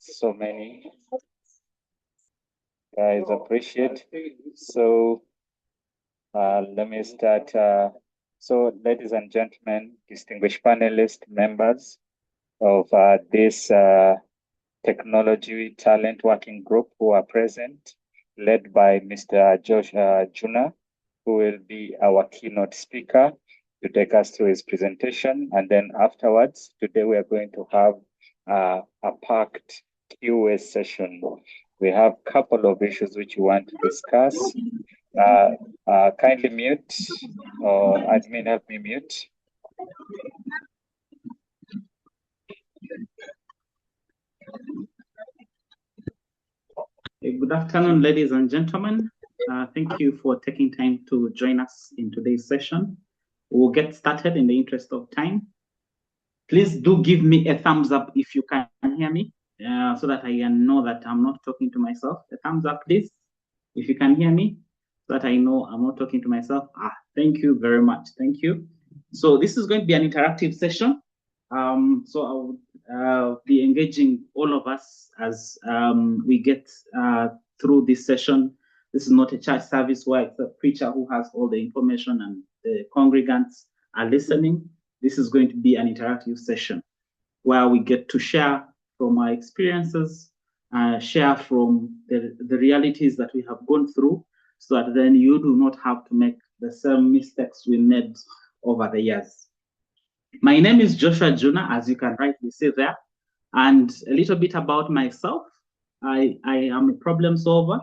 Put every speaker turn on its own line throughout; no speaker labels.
so many. Guys, appreciate. So let me start. So ladies and gentlemen, distinguished panelists, members of this technology talent working group who are present, led by Mr. Josh Juna, who will be our keynote speaker to take us through his presentation. And then afterwards, today we are going to have a packed Q&A session. We have a couple of issues which we want to discuss. Kindly mute, or admin help me mute.
Good afternoon, ladies and gentlemen. Thank you for taking time to join us in today's session. We'll get started in the interest of time. Please do give me a thumbs up if you can hear me, so that I can know that I'm not talking to myself. A thumbs up, please, if you can hear me, so that I know I'm not talking to myself. Thank you very much. Thank you. So this is going to be an interactive session. So I would be engaging all of us as we get through this session. This is not a church service where it's a preacher who has all the information and the congregants are listening. This is going to be an interactive session where we get to share from our experiences, share from the realities that we have gone through, so that then you do not have to make the same mistakes we made over the years. My name is Joshua Juna, as you can rightly see there, and a little bit about myself. I am a problem solver.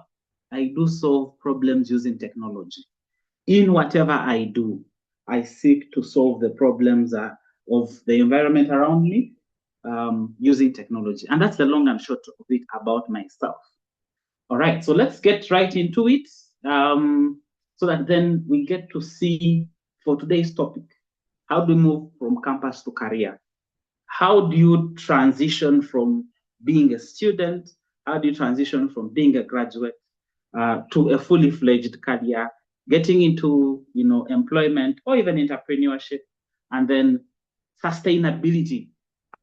I do solve problems using technology. In whatever I do, I seek to solve the problems of the environment around me using technology. And that's the long and short of it about myself. All right, so let's get right into it so that then we get to see for today's topic, how do we move from campus to career? How do you transition from being a student? How do you transition from being a graduate to a fully fledged career, getting into employment or even entrepreneurship, and then sustainability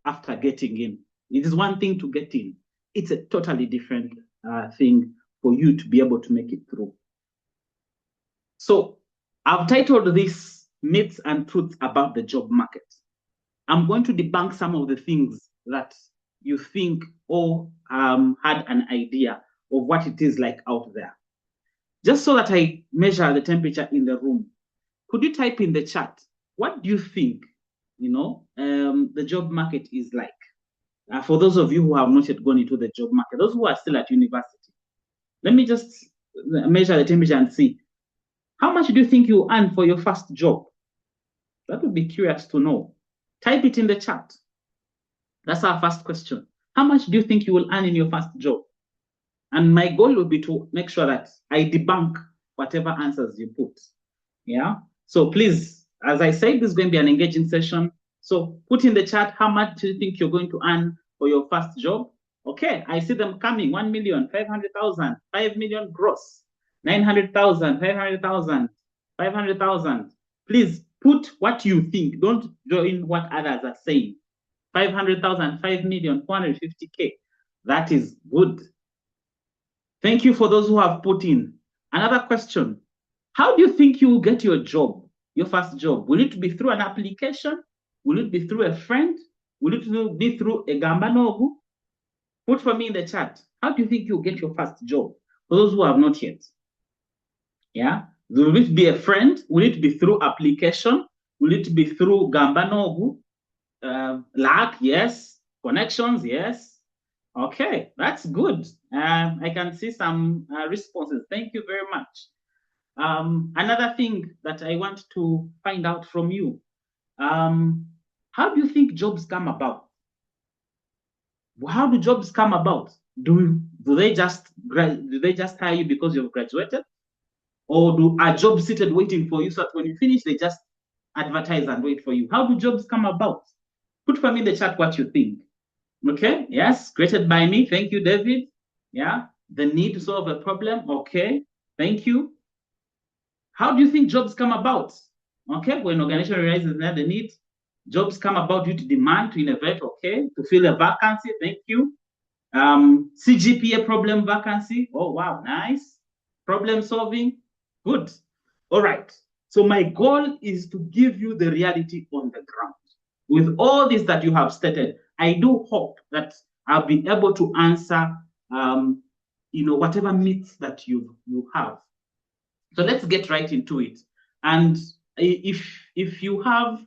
after getting in? It is one thing to get in. It's a totally different thing for you to be able to make it through. So I've titled this Myths and Truths About the Job Market. I'm going to debunk some of the things that you think or had an idea of what it is like out there. Just so that I measure the temperature in the room, could you type in the chat, what do you think, the job market is like? For those of you who have not yet gone into the job market, those who are still at university, let me just measure the temperature and see. How much do you think you earn for your first job? That would be curious to know. Type it in the chat. That's our first question. How much do you think you will earn in your first job? And my goal will be to make sure that I debunk whatever answers you put. Yeah. So please, as I said, this is going to be an engaging session. So put in the chat, how much do you think you're going to earn for your first job? Okay, I see them coming. 1,500,000, 5 million gross, 900,000, 500,000, 500,000. Please put what you think. Don't join what others are saying. 500,000, 5 million, 450K. That is good. Thank you for those who have put in. Another question. How do you think you will get your job, your first job? Will it be through an application? Will it be through a friend? Will it be through a gambanogu? Put for me in the chat. How do you think you'll get your first job? For those who have not yet. Yeah. Will it be a friend? Will it be through application? Will it be through gambanogu? Luck, yes. Connections, yes. Okay, that's good. I can see some responses. Thank you very much. Another thing that I want to find out from you, how do you think jobs come about? How do jobs come about? Do they just hire you because you've graduated? Or are jobs seated waiting for you so that when you finish, they just advertise and wait for you? How do jobs come about? Put for me in the chat what you think. Okay, yes, created by me. Thank you, David. Yeah, the need to solve a problem. Okay, thank you. How do you think jobs come about? Okay, when organization realizes that the need, jobs come about due to demand, to innovate, okay, to fill a vacancy. Thank you. CGPA problem vacancy. Oh, wow, nice. Problem solving. Good. All right. So my goal is to give you the reality on the ground. With all this that you have stated, I do hope that I'll be able to answer, whatever myths that you have. So let's get right into it. And if you have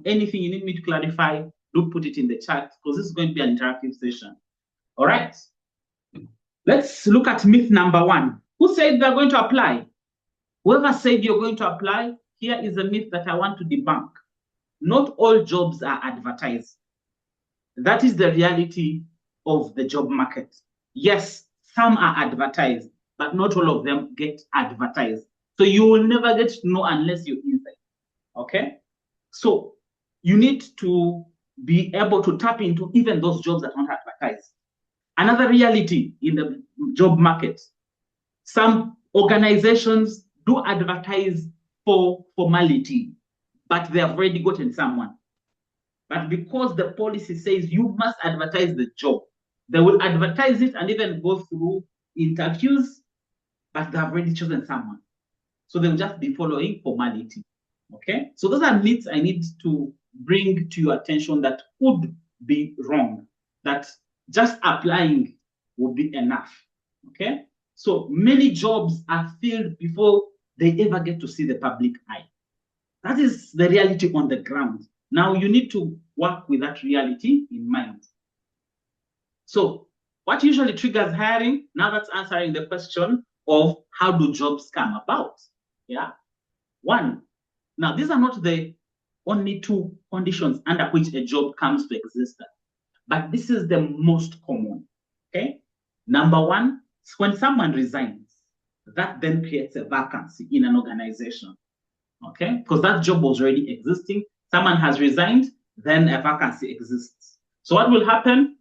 anything you need me to clarify, do put it in the chat because this is going to be an interactive session. All right. Let's look at myth number 1. Who said they're going to apply? Whoever said you're going to apply, here is a myth that I want to debunk. Not all jobs are advertised. That is the reality of the job market. Yes, some are advertised, but not all of them get advertised. So you will never get to know unless you're inside. Okay? So you need to be able to tap into even those jobs that aren't advertised. Another reality in the job market, some organizations do advertise for formality, but they have already gotten someone. But because the policy says you must advertise the job, they will advertise it and even go through interviews, but they have already chosen someone. So they'll just be following formality. Okay? So those are myths I need to bring to your attention that could be wrong, that just applying would be enough. Okay? So many jobs are filled before they ever get to see the public eye. That is the reality on the ground. Now you need to work with that reality in mind. So what usually triggers hiring? Now that's answering the question of how do jobs come about? Yeah. 1, now these are not the only 2 conditions under which a job comes to existence, but this is the most common. Okay. Number 1, when someone resigns, that then creates a vacancy in an organization. Okay, because that job was already existing. Someone has resigned, then a vacancy exists. So what will happen?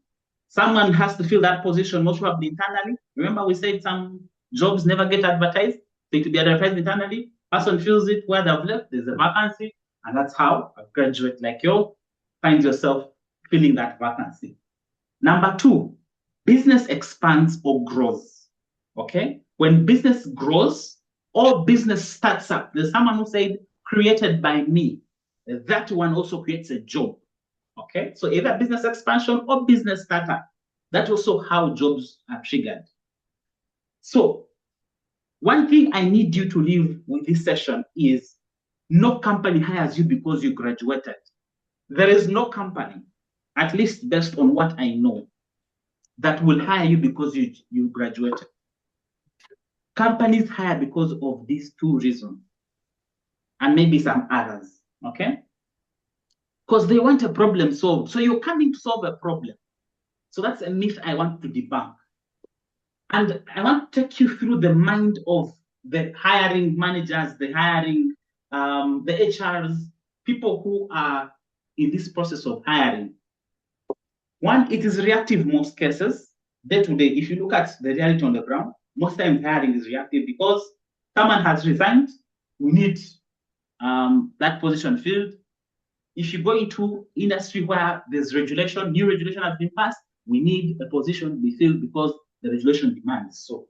Someone has to fill that position, most probably internally. Remember, we said some jobs never get advertised. They could be advertised internally. Person fills it where they've left. There's a vacancy, and that's how a graduate like you finds yourself filling that vacancy. Number 2, business expands or grows. Okay, when business grows or business starts up, there's someone who said created by me. That one also creates a job. Okay, so either business expansion or business startup. That's also how jobs are triggered. So one thing I need you to leave with this session is no company hires you because you graduated. There is no company, at least based on what I know, that will hire you because you graduated. Companies hire because of these 2 reasons, and maybe some others, okay? Because they want a problem solved. So you're coming to solve a problem. So that's a myth I want to debunk. And I want to take you through the mind of the hiring managers, the hiring, the HRs, people who are in this process of hiring. 1, it is reactive most cases. Day to day, if you look at the reality on the ground, most times hiring is reactive because someone has resigned, we need that position filled. If you go into industry where there's regulation, new regulation has been passed, we need a position to be filled because the regulation demands so.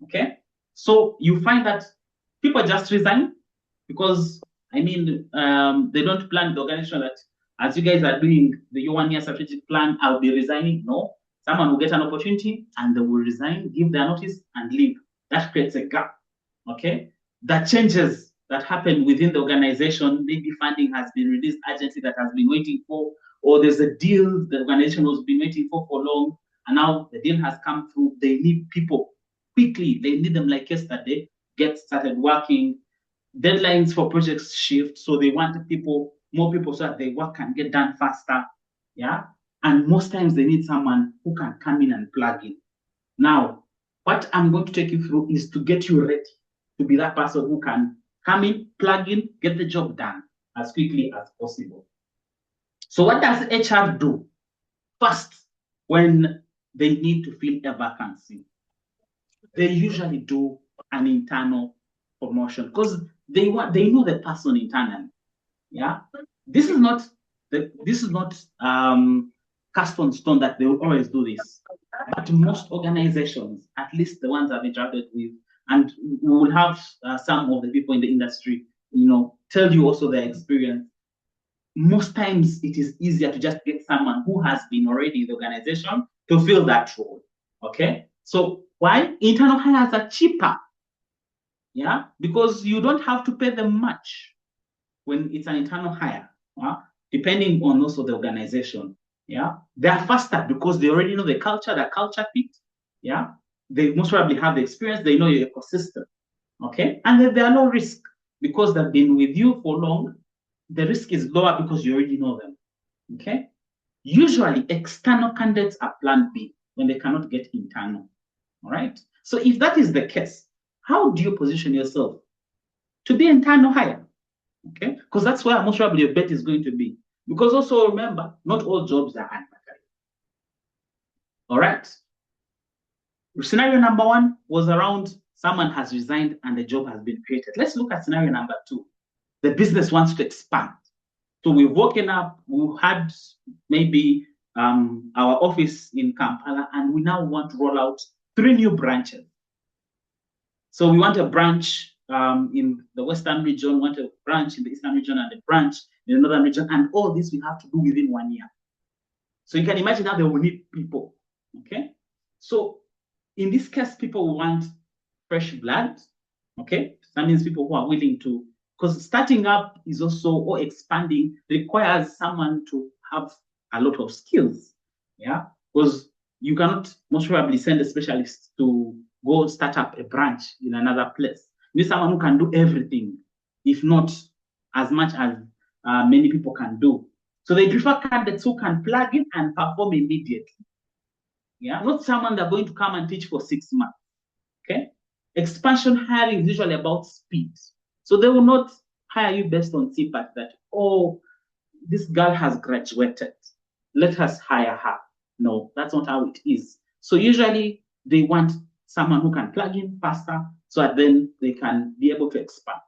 Okay? So you find that people just resign because, they don't plan the organization that as you guys are doing the 1-year strategic plan, I'll be resigning. No. Someone will get an opportunity and they will resign, give their notice and leave. That creates a gap. Okay? That changes that happen within the organization. Maybe funding has been released, agency that has been waiting for, or there's a deal the organization has been waiting for long, and now the deal has come through. They need people quickly. They need them like yesterday. Get started working. Deadlines for projects shift, so they want more people, so that their work can get done faster. Yeah, and most times they need someone who can come in and plug in. Now, what I'm going to take you through is to get you ready to be that person who can come in, plug in, get the job done as quickly as possible. So what does HR do? First, when they need to fill a vacancy, they usually do an internal promotion because they know the person internally. Yeah, this is not cast on stone that they will always do this. But most organizations, at least the ones I've interacted with, and we will have some of the people in the industry, tell you also their experience. Most times it is easier to just get someone who has been already in the organization to fill that role. Okay. So why? Internal hires are cheaper. Yeah. Because you don't have to pay them much when it's an internal hire, depending on also the organization. Yeah. They are faster because they already know the culture fit. Yeah. They most probably have the experience. They know your ecosystem. Okay. And they are low risk because they've been with you for long. The risk is lower because you already know them. Okay. Usually, external candidates are plan B when they cannot get internal. All right. So if that is the case, how do you position yourself to be internal hire? Okay. Because that's where most probably your bet is going to be. Because also remember, not all jobs are advertised. All right. Scenario number one was around someone has resigned and the job has been created. Let's look at scenario number two. The business wants to expand. So we've woken up, we had maybe our office in Kampala, and we now want to roll out 3 new branches. So we want a branch in the Western region, want a branch in the Eastern region, and a branch in the Northern region, and all this we have to do within 1 year. So you can imagine how they will need people, okay? So in this case, people want fresh blood, okay? That means people who are willing to, because starting up is also, or expanding, requires someone to have a lot of skills, yeah? Because you cannot most probably send a specialist to go start up a branch in another place. You need someone who can do everything, if not as much as many people can do. So they prefer candidates who can plug in and perform immediately. Yeah, not someone they're going to come and teach for 6 months. Okay. Expansion hiring is usually about speed. So they will not hire you based on CPAT that, oh, this girl has graduated. Let us hire her. No, that's not how it is. So usually they want someone who can plug in faster so that then they can be able to expand.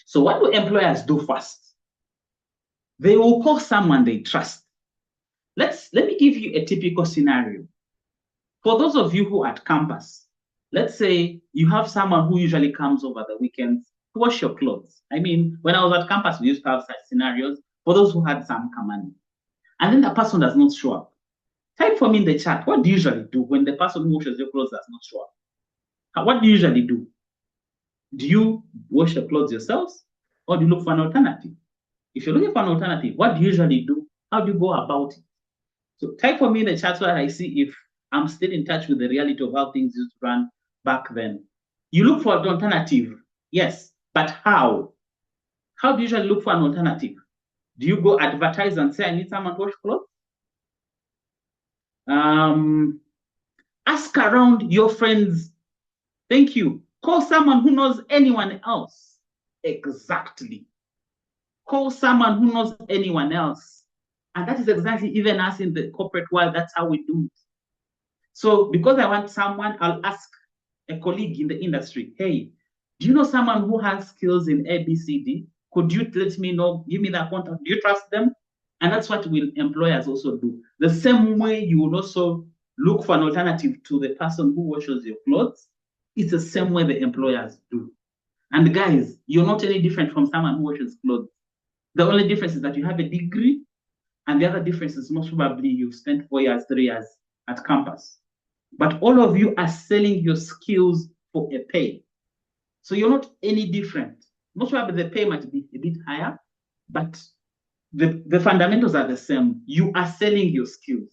So what do employers do first? They will call someone they trust. Let me give you a typical scenario. For those of you who are at campus, let's say you have someone who usually comes over the weekends to wash your clothes. I mean, when I was at campus, we used to have such scenarios for those who had some money. And then the person does not show up. Type for me in the chat, what do you usually do when the person who washes your clothes does not show up? What do you usually do? Do you wash your clothes yourselves or do you look for an alternative? If you're looking for an alternative, what do you usually do? How do you go about it? So type for me in the chat so that I see if I'm still in touch with the reality of how things used to run back then. You look for an alternative, yes, but how? How do you usually look for an alternative? Do you go advertise and say, I need someone to wash clothes? Ask around your friends. Thank you. Call someone who knows anyone else. Exactly. Call someone who knows anyone else. And that is exactly even us in the corporate world, that's how we do it. So because I want someone, I'll ask a colleague in the industry, hey, do you know someone who has skills in ABCD? Could you let me know, give me that contact? Do you trust them? And that's what will employers also do. The same way you will also look for an alternative to the person who washes your clothes, it's the same way the employers do. And guys, you're not any different from someone who washes clothes. The only difference is that you have a degree, and the other difference is most probably you've spent 4 years, 3 years at campus. But all of you are selling your skills for a pay. So you're not any different. Most probably the pay might be a bit higher, but the fundamentals are the same. You are selling your skills.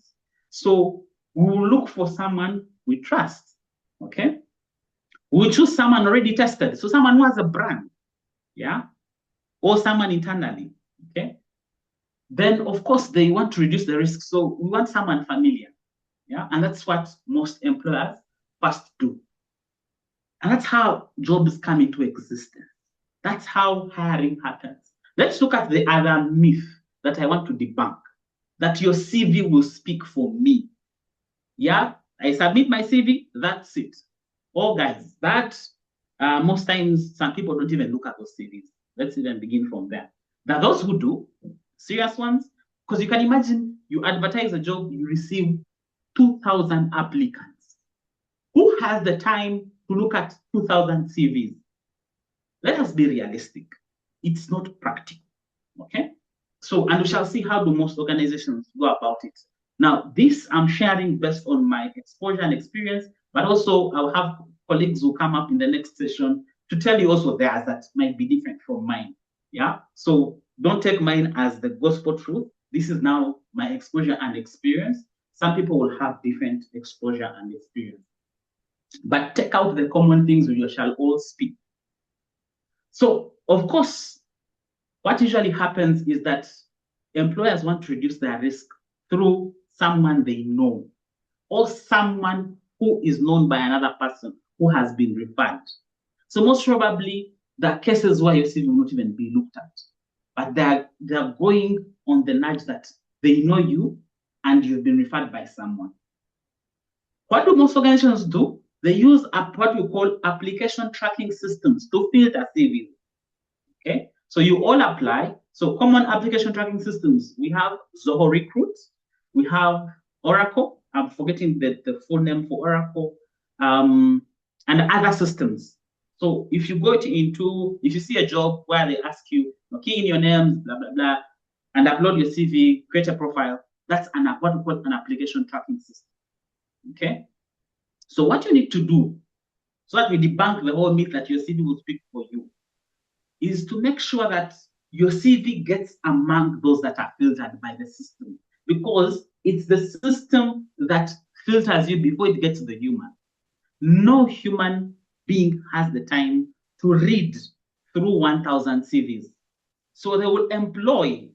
So we will look for someone we trust, okay? We'll choose someone already tested. So someone who has a brand, yeah? Or someone internally, okay? Then, of course, they want to reduce the risk. So we want someone familiar, yeah? And that's what most employers first do. And that's how jobs come into existence. That's how hiring happens. Let's look at the other myth that I want to debunk, that your CV will speak for me. Yeah, I submit my CV, that's it. Oh, guys, that most times some people don't even look at those CVs. Let's even begin from there. Now, those who do, serious ones, because you can imagine You advertise a job, you receive 2,000 applicants. Who has the time to look at 2,000 CVs? Let us be realistic. It's not practical, okay? So, and we shall see how do most organizations go about it. Now, this I'm sharing based on my exposure and experience, but also I'll have colleagues who come up in the next session to tell you also theirs that might be different from mine. Yeah. So don't take mine as the gospel truth. This is now my exposure and experience. Some people will have different exposure and experience. But take out the common things we shall all speak. So, of course, what usually happens is that employers want to reduce their risk through someone they know or someone who is known by another person who has been referred. So most probably, there are cases where your CV will not even be looked at, but they're going on the nudge that they know you and you've been referred by someone. What do most organizations do? They use what we call application tracking systems to filter CVs. Okay, so you all apply. So common application tracking systems, we have Zoho Recruit, we have Oracle. I'm forgetting the full name for Oracle, and other systems. So if you go if you see a job where they ask you, key in your name, blah, blah, blah, and upload your CV, create a profile, that's what we call an application tracking system. Okay, so what you need to do, so that we debunk the whole myth that your CV will speak for you, is to make sure that your CV gets among those that are filtered by the system, because it's the system that filters you before it gets to the human. No human being has the time to read through 1,000 CVs. So they will employ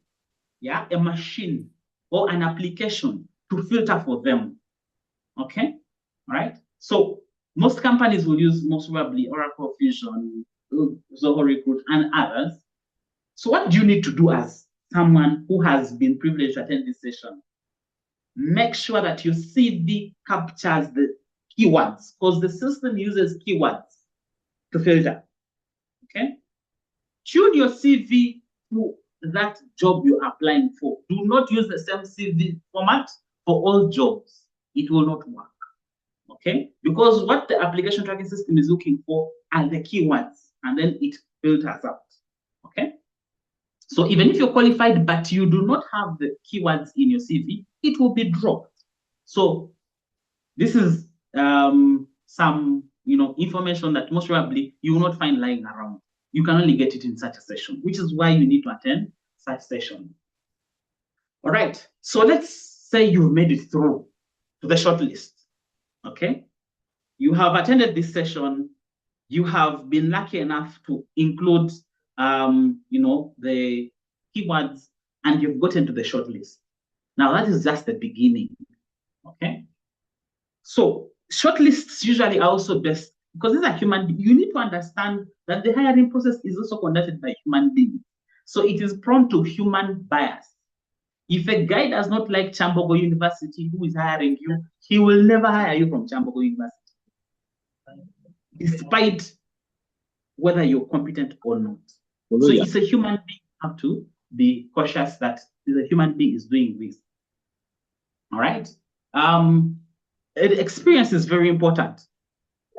a machine or an application to filter for them. Okay, all right? So most companies will use most probably Oracle Fusion, Zoho Recruit, and others. So what do you need to do as someone who has been privileged to attend this session? Make sure that your CV captures the keywords, because the system uses keywords to filter. Okay? Tune your CV to that job you're applying for. Do not use the same CV format for all jobs. It will not work. Okay? Because what the application tracking system is looking for are the keywords, and then it filters out. Okay? So even if you're qualified, but you do not have the keywords in your CV, it will be dropped. So this is some information that most probably you will not find lying around. You can only get it in such a session, which is why you need to attend such session. All right. So let's say you've made it through to the shortlist. Okay. You have attended this session. You have been lucky enough to include the keywords, and you've gotten to the shortlist. Now that is just the beginning. Okay. So shortlists usually are also best because these are human beings. You need to understand that the hiring process is also conducted by human beings. So it is prone to human bias. If a guy does not like Chambogo University, who is hiring you, he will never hire you from Chambogo University, despite whether you're competent or not. So it's a human being. You have to be cautious that the human being is doing this. All right. Experience is very important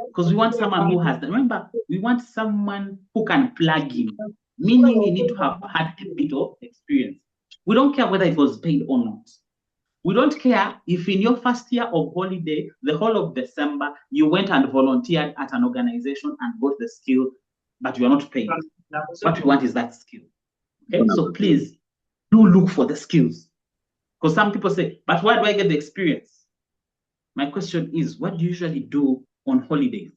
because we want someone who has. Remember, we want someone who can plug in, meaning you need to have had a bit of experience. We don't care whether it was paid or not. We don't care if in your first year of holiday, the whole of December, you went and volunteered at an organization and got the skill, but you are not paid. What we want is that skill. Okay, so please do look for the skills. Because some people say, but where do I get the experience? My question is, what do you usually do on holidays?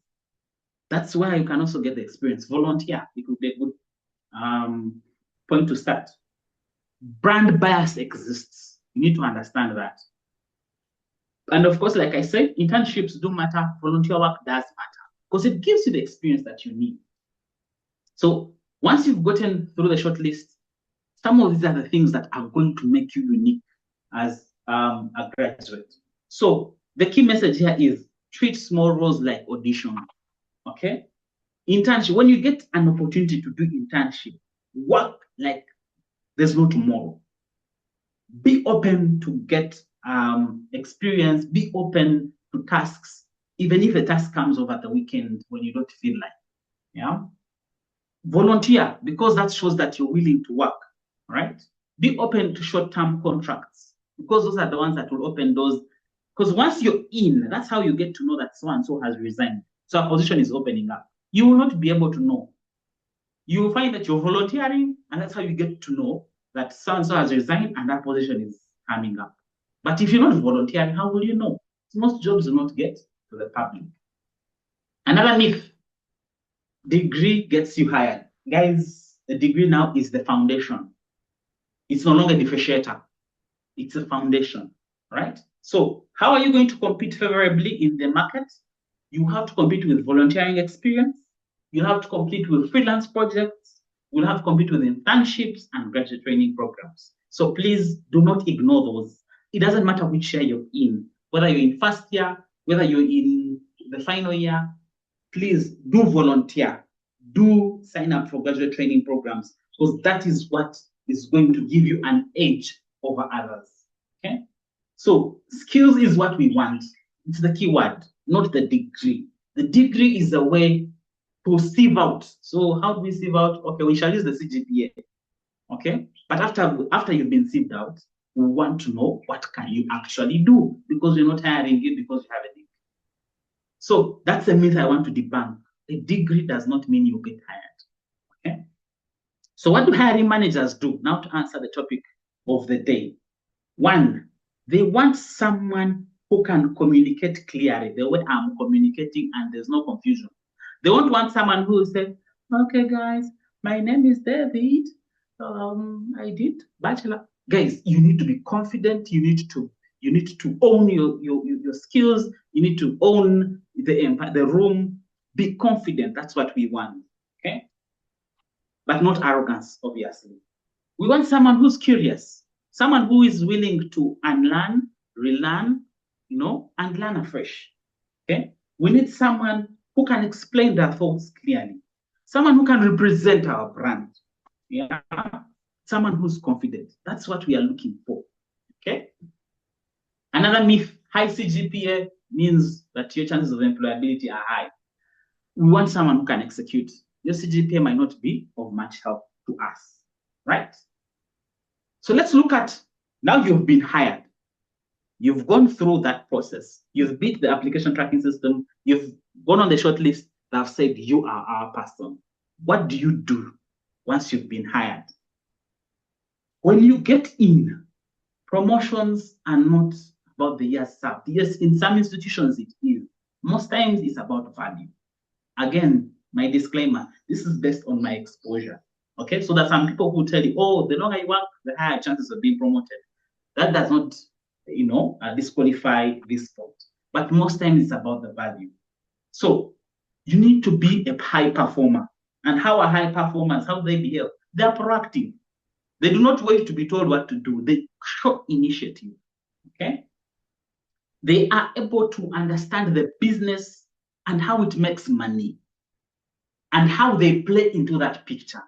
That's where you can also get the experience. Volunteer, it would be a good point to start. Brand bias exists. You need to understand that. And of course, like I said, internships do matter. Volunteer work does matter because it gives you the experience that you need. So once you've gotten through the shortlist, some of these are the things that are going to make you unique as a graduate. So the key message here is treat small roles like audition. Okay? Internship, when you get an opportunity to do internship, work like there's no tomorrow. Be open to get experience. Be open to tasks, even if a task comes over the weekend when you don't feel like. Yeah. Volunteer, because that shows that you're willing to work, right? Be open to short-term contracts, because those are the ones that will open doors. Because once you're in, that's how you get to know that so-and-so has resigned. So a position is opening up. You will not be able to know. You will find that you're volunteering, and that's how you get to know that so-and-so has resigned and that position is coming up. But if you're not volunteering, how will you know? Most jobs do not get to the public. Another myth: degree gets you hired. Guys, a degree now is the foundation. It's no longer a differentiator. It's a foundation, right? So how are you going to compete favorably in the market? You have to compete with volunteering experience. You have to compete with freelance projects. You'll have to compete with internships and graduate training programs. So please do not ignore those. It doesn't matter which year you're in, whether you're in first year, whether you're in the final year, please do volunteer. Do sign up for graduate training programs, because that is what is going to give you an edge over others. Okay? So skills is what we want. It's the key word, not the degree. The degree is a way to sieve out. So how do we sieve out? Okay, we shall use the CGPA. Okay, but after you've been sieved out, we want to know what can you actually do, because we're not hiring you because you have a degree. So that's a myth I want to debunk. A degree does not mean you get hired. Okay. So what do hiring managers do? Now to answer the topic of the day. One, they want someone who can communicate clearly the way I'm communicating and there's no confusion. They won't want someone who will say, okay, guys, my name is David. I did bachelor. Guys, you need to be confident. You need to own your skills. You need to own the room. Be confident. That's what we want. Okay? But not arrogance, obviously. We want someone who's curious, someone who is willing to unlearn, relearn, and learn afresh. Okay? We need someone who can explain their thoughts clearly, someone who can represent our brand. Yeah, someone who's confident. That's what we are looking for. Okay. Another myth: high CGPA means that your chances of employability are high. We want someone who can execute. Your CGPA might not be of much help to us, right? So let's look at, now you've been hired. You've gone through that process. You've beat the application tracking system. You've gone on the shortlist. They've said you are our person. What do you do once you've been hired? When you get in, promotions are not about the years served. Yes, in some institutions it is. Most times it's about value. Again, my disclaimer, this is based on my exposure. Okay, so there's some people who tell you, oh, the longer you work, the higher chances of being promoted. That does not, disqualify this point. But most times it's about the value. So you need to be a high performer. And how are high performers? How do they behave? They are proactive. They do not wait to be told what to do. They show initiative. Okay? They are able to understand the business and how it makes money and how they play into that picture.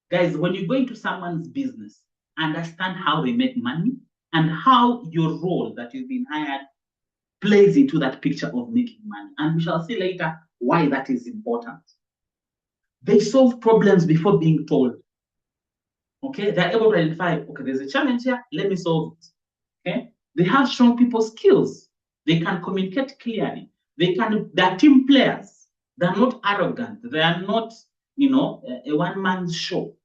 Guys, when you go into someone's business, understand how they make money and how your role that you've been hired plays into that picture of making money. And we shall see later why that is important. They solve problems before being told. Okay, they're able to identify, okay, there's a challenge here, let me solve it. Okay, they have strong people skills. They can communicate clearly. They're team players. They're not arrogant. They are not, a one-man show.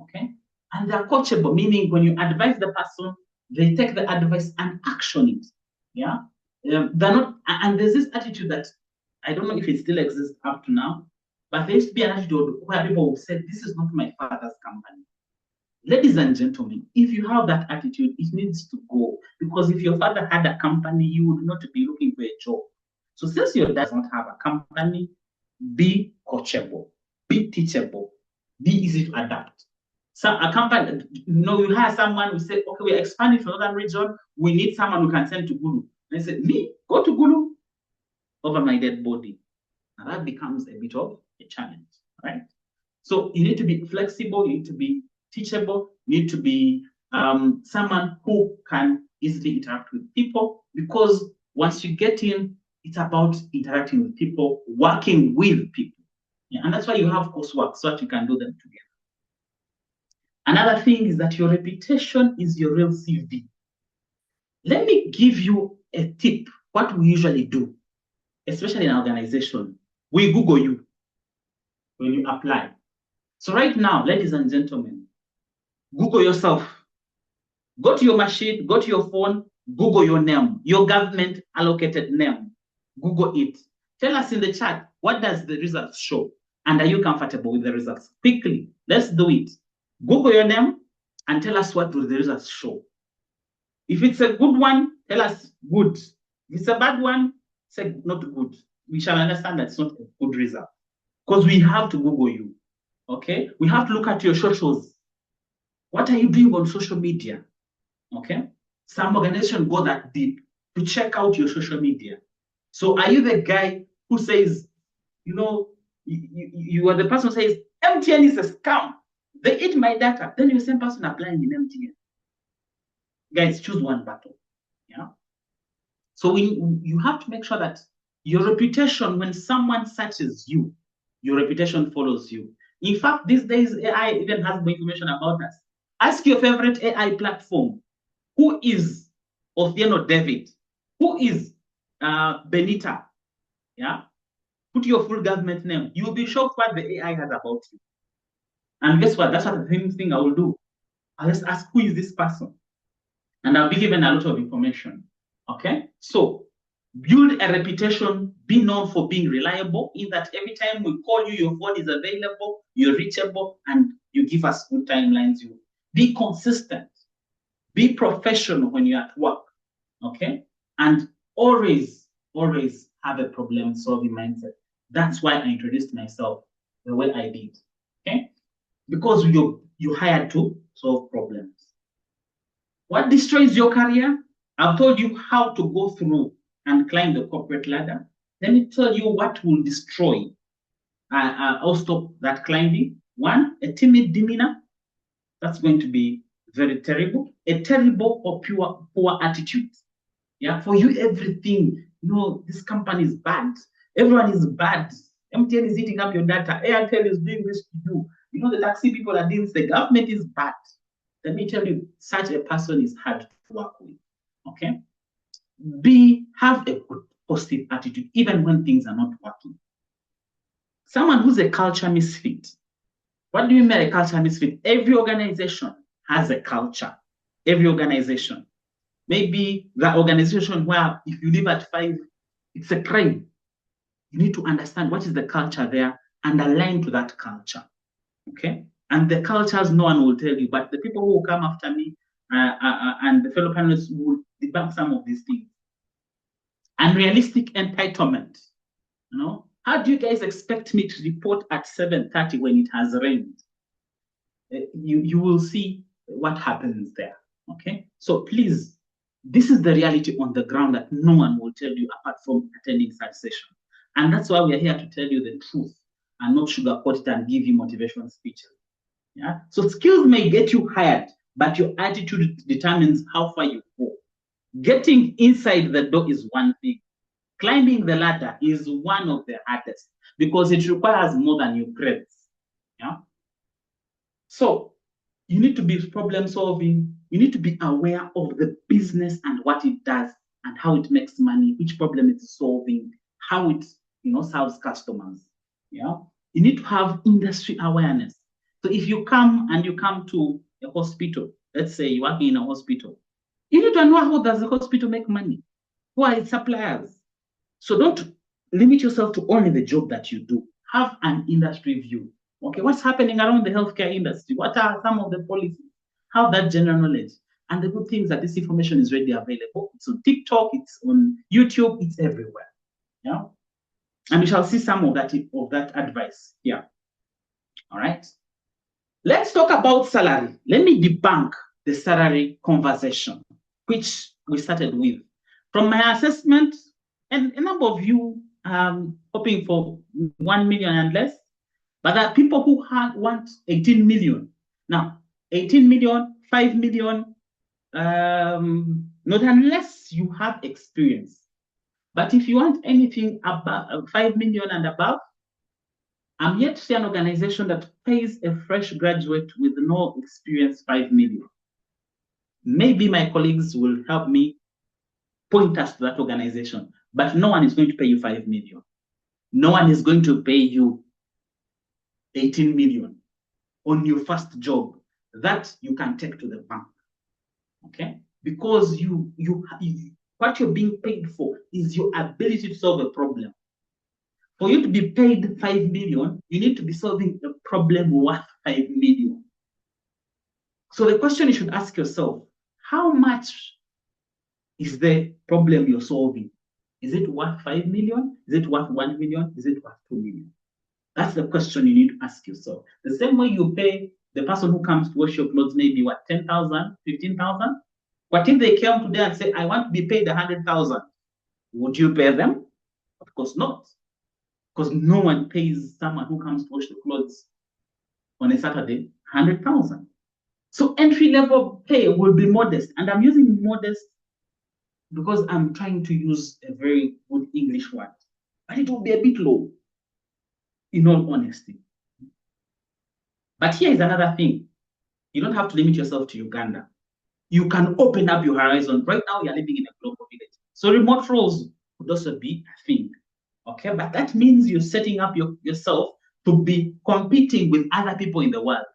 Okay, and they're coachable, meaning when you advise the person, they take the advice and action it. Yeah, they're not, and there's this attitude that I don't know if it still exists up to now, but there used to be an attitude where people would say, this is not my father's company. Ladies and gentlemen, if you have that attitude, it needs to go. Because if your father had a company, you would not be looking for a job. So since your dad does not have a company, be coachable, be teachable, be easy to adapt. So a company, you hire someone who say, okay, we're expanding to another region. We need someone who can send to Gulu. And they say, me, go to Gulu over my dead body. And that becomes a bit of a challenge, right? So you need to be flexible, you need to be teachable, you need to be someone who can easily interact with people, because once you get in, it's about interacting with people, working with people. Yeah, and that's why you have coursework, so that you can do them together. Another thing is that your reputation is your real CV. Let me give you a tip. What we usually do, especially in an organization, we Google you when you apply. So right now, ladies and gentlemen, Google yourself. Go to your machine, go to your phone, Google your name, your government allocated name. Google it. Tell us in the chat, what does the results show? And are you comfortable with the results? Quickly, let's do it. Google your name and tell us what will the results show. If it's a good one, tell us good. If it's a bad one, say not good. We shall understand that it's not a good result. Because we have to Google you. Okay? We have to look at your socials. What are you doing on social media? Okay? Some organizations go that deep to check out your social media. So are you the guy who says, you are the person who says, MTN is a scam. They eat my data. Then you're the same person applying in MTN. Guys, choose one battle. Yeah. So you have to make sure that your reputation, when someone searches you, your reputation follows you. In fact, these days, AI even has more information about us. Ask your favorite AI platform. Who is Othieno David? Who is Benita? Yeah. Put your full government name. You'll be shocked what the AI has about you. And guess what? That's what the same thing I will do. I'll just ask, who is this person? And I'll be given a lot of information. Okay? So build a reputation, be known for being reliable, in that every time we call you, your phone is available, you're reachable, and you give us good timelines. You be consistent. Be professional when you're at work, okay? And always have a problem-solving mindset. That's why I introduced myself the way I did, okay? Because you hired to solve problems. What destroys your career? I've told you how to go through and climb the corporate ladder. Let me tell you what will destroy or stop that climbing. One, a timid demeanor. That's going to be very terrible. A terrible or poor attitude. Yeah, for you, everything, this company is bad. Everyone is bad. MTN is eating up your data. Airtel is doing this to you. The taxi people are doing this. The government is bad. Let me tell you, such a person is hard to work with. Okay? Have a good positive attitude, even when things are not working. Someone who's a culture misfit. What do you mean by a culture misfit? Every organization has a culture. Every organization. Maybe the organization where if you leave at 5, it's a crime. You need to understand what is the culture there and align to that culture. Okay? And the cultures, no one will tell you, but the people who will come after me and the fellow panelists will debunk some of these things. Unrealistic entitlement. How do you guys expect me to report at 7:30 when it has rained? You will see what happens there. Okay? So please, this is the reality on the ground that no one will tell you apart from attending such session. And that's why we are here to tell you the truth and not sugarcoat it and give you motivational speeches. Yeah. So skills may get you hired, but your attitude determines how far you go. Getting inside the door is one thing. Climbing the ladder is one of the hardest because it requires more than your grades. Yeah. So you need to be problem solving. You need to be aware of the business and what it does and how it makes money, which problem it's solving, how it serves customers. Yeah. You need to have industry awareness. So if you come to a hospital, let's say you're working in a hospital, you need to know how does the hospital make money? Who are its suppliers? So don't limit yourself to only the job that you do. Have an industry view. Okay, what's happening around the healthcare industry? What are some of the policies? Have that general knowledge. And the good thing is that this information is readily available. It's on TikTok, it's on YouTube, it's everywhere. Yeah. And we shall see some of that advice here. All right. Let's talk about salary. Let me debunk the salary conversation, which we started with. From my assessment, and a number of you hoping for 1 million and less, but there are people who want 18 million. Now, 18 million, 5 million, not unless you have experience. But if you want anything above 5 million and above, I'm yet to see an organization that pays a fresh graduate with no experience 5 million. Maybe my colleagues will help me point us to that organization, but no one is going to pay you 5 million. No one is going to pay you 18 million on your first job that you can take to the bank. Okay? Because what you're being paid for is your ability to solve a problem. For you to be paid 5 million, you need to be solving a problem worth 5 million. So the question you should ask yourself, how much is the problem you're solving? Is it worth 5 million? Is it worth 1 million? Is it worth 2 million? That's the question you need to ask yourself. The same way you pay the person who comes to wash your clothes, maybe what, 10,000, 15,000? What if they came today and say, I want to be paid 100,000? Would you pay them? Of course not. Because no one pays someone who comes to wash the clothes on a Saturday 100,000. So entry-level pay will be modest. And I'm using modest because I'm trying to use a very good English word. But it will be a bit low, in all honesty. But here is another thing. You don't have to limit yourself to Uganda. You can open up your horizon. Right now, you're living in a global village. So remote roles could also be a thing. Okay, but that means you're setting up yourself to be competing with other people in the world.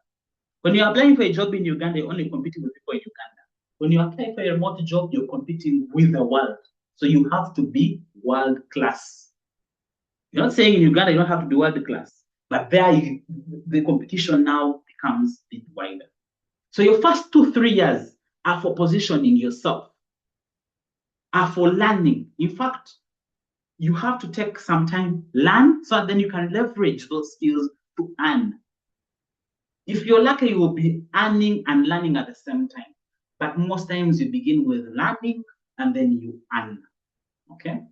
When you're applying for a job in Uganda, you're only competing with people in Uganda. When you apply for a remote job, you're competing with the world. So you have to be world class. You're not saying in Uganda you don't have to be world class, but there the competition now becomes a bit wider. So your first 2-3 years are for positioning yourself, are for learning. In fact, you have to take some time, learn, so that then you can leverage those skills to earn. If you're lucky, you will be earning and learning at the same time. But most times you begin with learning and then you earn. Okay?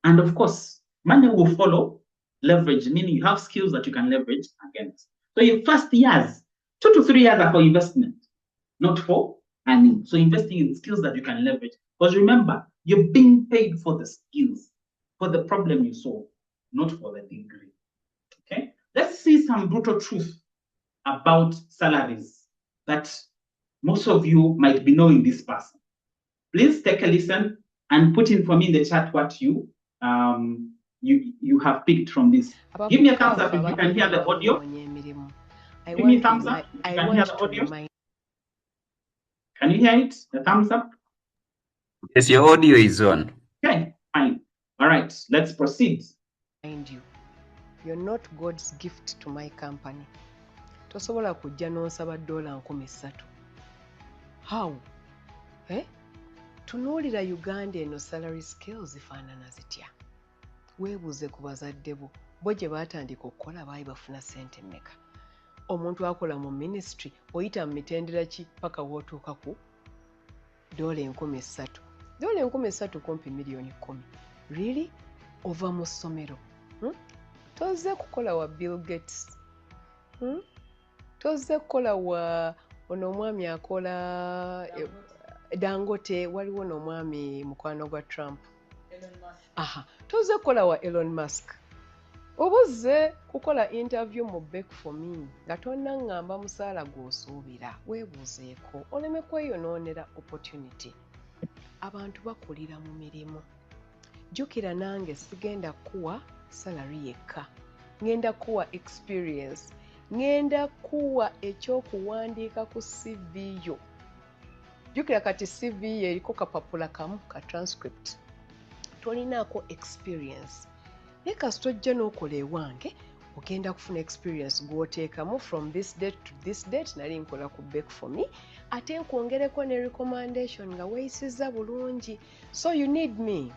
And of course, money will follow. Leverage, meaning you have skills that you can leverage against. So your first years, 2 to 3 years are for investment, not for earning. So investing in skills that you can leverage. Because remember, you're being paid for the skills, for the problem you solve, not for the degree. Okay? Let's see some brutal truth about salaries that most of you might be knowing this person. Please take a listen and put in for me in the chat what you have picked from this. Give me a thumbs up if you can hear the audio. Give me a thumbs up if you can hear the audio. Can you hear it? The thumbs up?
Yes, your audio is on.
Okay, fine. All right, let's proceed.
Mind you, you're not God's gift to my company. Tosobola kujja n'onsaba $3,000. How? Tunuulira Uganda eno salary scales zifaanana zitya? Weebuuze ku bazadde bo, bo gye baatandika okukola baali bafuna ssente mmeka? Omuntu akola mu ministry oyita mu mitendera ki paka wootuuka ku $3,000. $3,000 kumpi $1,010,000. Really? Ova mu ssomero. Tozze kukola wa Bill Gates. Tozze kukola wa ono omwami akola Dangote, waliwo n'omwami mukwano gwa Trump. Tozze kukola wa Elon Musk. Obuzze kukola interview mu Back for Me nga tonnaŋŋamba musaala gw'osuubira. Weebuuzeeko oleme kweyonoonera opportunity. Abantu bakulira mu mirimu. Jjukira nange sigenda kuwa salary yekka. Ngenda kuwa experience. Ngenda kuwa ekyokuwandiika ku CV yo. Jjukira kati CV ye eriko kapapula kamu ka transcript. Tolinaako experience. Naye kasita ojja n'okola ewange, ogenda kufuna experience gw'oteekamu from this date to this date nali nkola ku Back for Me, ate nkwongereko ne recommendation nga weeyisizza bulungi. So you need me.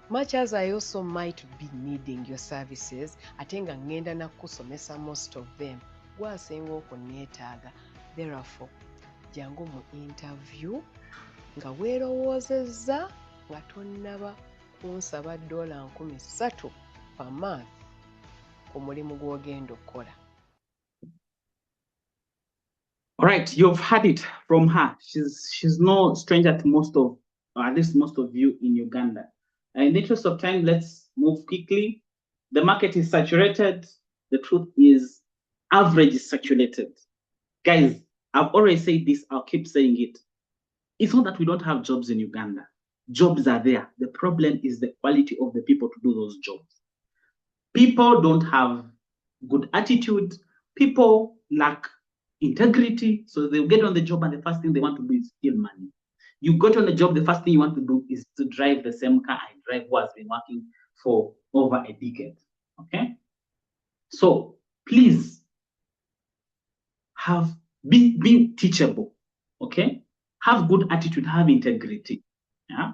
Much as I also might be needing your services, ate nga ngenda nakusomesa most of them, gwasinga okunneetaaga. Therefore, jangu mu interview nga weerowoozezza nga tonnaba kunsaba $3,000 per month ku mulimu gw'ogenda okukola.
All right, you've heard it from her. She's no stranger to most of, or at least most of you in Uganda. In the interest of time, let's move quickly. The market is saturated. The truth is, average is saturated. Guys, I've already said this, I'll keep saying it. It's not that we don't have jobs in Uganda. Jobs are there. The problem is the quality of the people to do those jobs. People don't have good attitude. People lack integrity. So they'll get on the job and the first thing they want to do is steal money. You got on the job, the first thing you want to do is to drive the same car and drive who has been working for over a decade. Okay? So please be teachable. Okay? Have good attitude, have integrity. Yeah.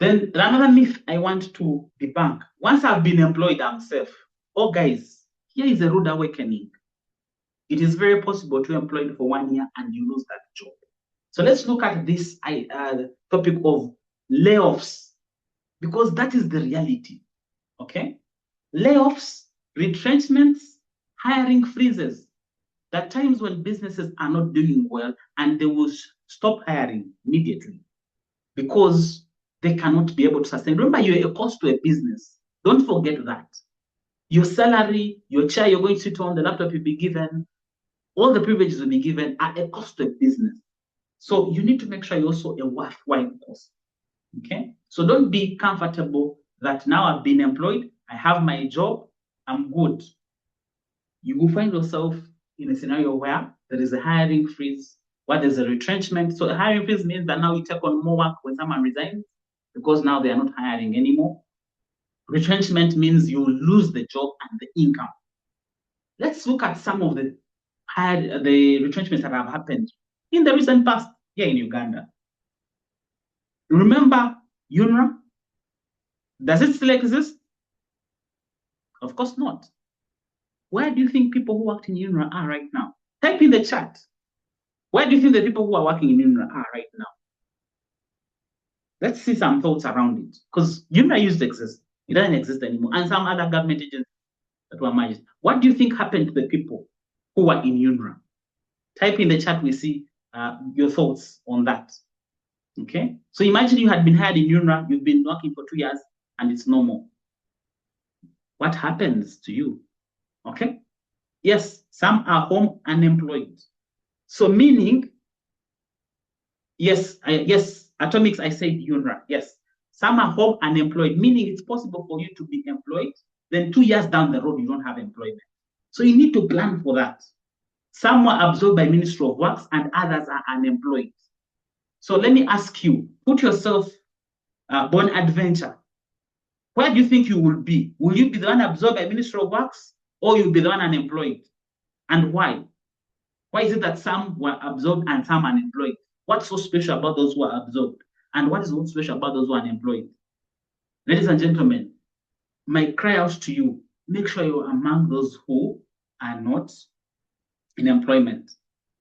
Then another myth I want to debunk. Once I've been employed, I'm safe. Oh, guys, here is a rude awakening. It is very possible to employ you for 1 year and you lose that job. So let's look at this topic of layoffs, because that is the reality. Okay? Layoffs, retrenchments, hiring freezes. There are times when businesses are not doing well and they will stop hiring immediately because they cannot be able to sustain. Remember, you're a cost to a business. Don't forget that. Your salary, your chair you're going to sit on, the laptop you'll be given, all the privileges will be given are a cost to a business. So you need to make sure you're also a worthwhile cost. Okay? So don't be comfortable that now I've been employed, I have my job, I'm good. You will find yourself in a scenario where there is a hiring freeze, where there's a retrenchment. So a hiring freeze means that now you take on more work when someone resigns because now they are not hiring anymore. Retrenchment means you lose the job and the income. Let's look at some of the retrenchments that have happened in the recent past here in Uganda. Remember UNRWA? Does it still exist? Of course not. Where do you think people who worked in UNRWA are right now? Type in the chat. Where do you think the people who are working in UNRWA are right now? Let's see some thoughts around it. Because UNRWA used to exist. It doesn't exist anymore. And some other government agencies that were merged. What do you think happened to the people who were in UNRWA? Type in the chat, we see your thoughts on that. Okay? So imagine you had been hired in UNRWA, you've been working for 2 years, and it's no more. What happens to you? Okay? Yes, some are home unemployed. So meaning, yes, Atomics, I said UNRWA, yes. Some are home unemployed, meaning it's possible for you to be employed, then 2 years down the road, you don't have employment. So you need to plan for that. Some were absorbed by Ministry of Works and others are unemployed. So let me ask you, put yourself Bonaventure. Where do you think you will be? Will you be the one absorbed by Ministry of Works or you'll be the one unemployed? And why? Why is it that some were absorbed and some unemployed? What's so special about those who are absorbed? And what is so special about those who are unemployed? Ladies and gentlemen, my cry out to you, make sure you're among those who are not in employment.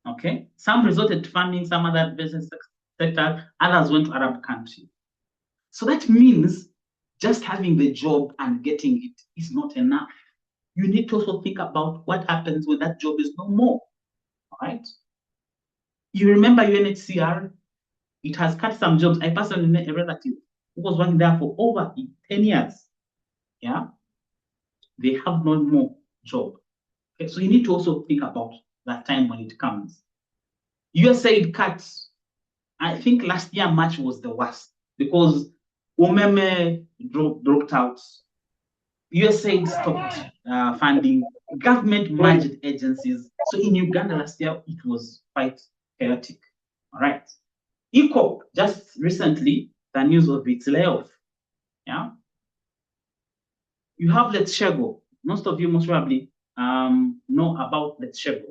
Okay? Some resorted to funding, some other business sector, others went to Arab countries. So that means just having the job and getting it is not enough. You need to also think about what happens when that job is no more. All right? You remember UNHCR? It has cut some jobs. I personally know a relative who was working there for over 10 years. Yeah? They have no more job. Okay? So you need to also think about that time when it comes. USAID cuts. I think last year March was the worst because Umeme dropped out. USAID stopped funding. Government merged agencies. So in Uganda last year, it was quite chaotic. All right. ECOP, just recently, the news of its layoff. Yeah. You have Let's Shego. Most of you most probably know about Let's Shego.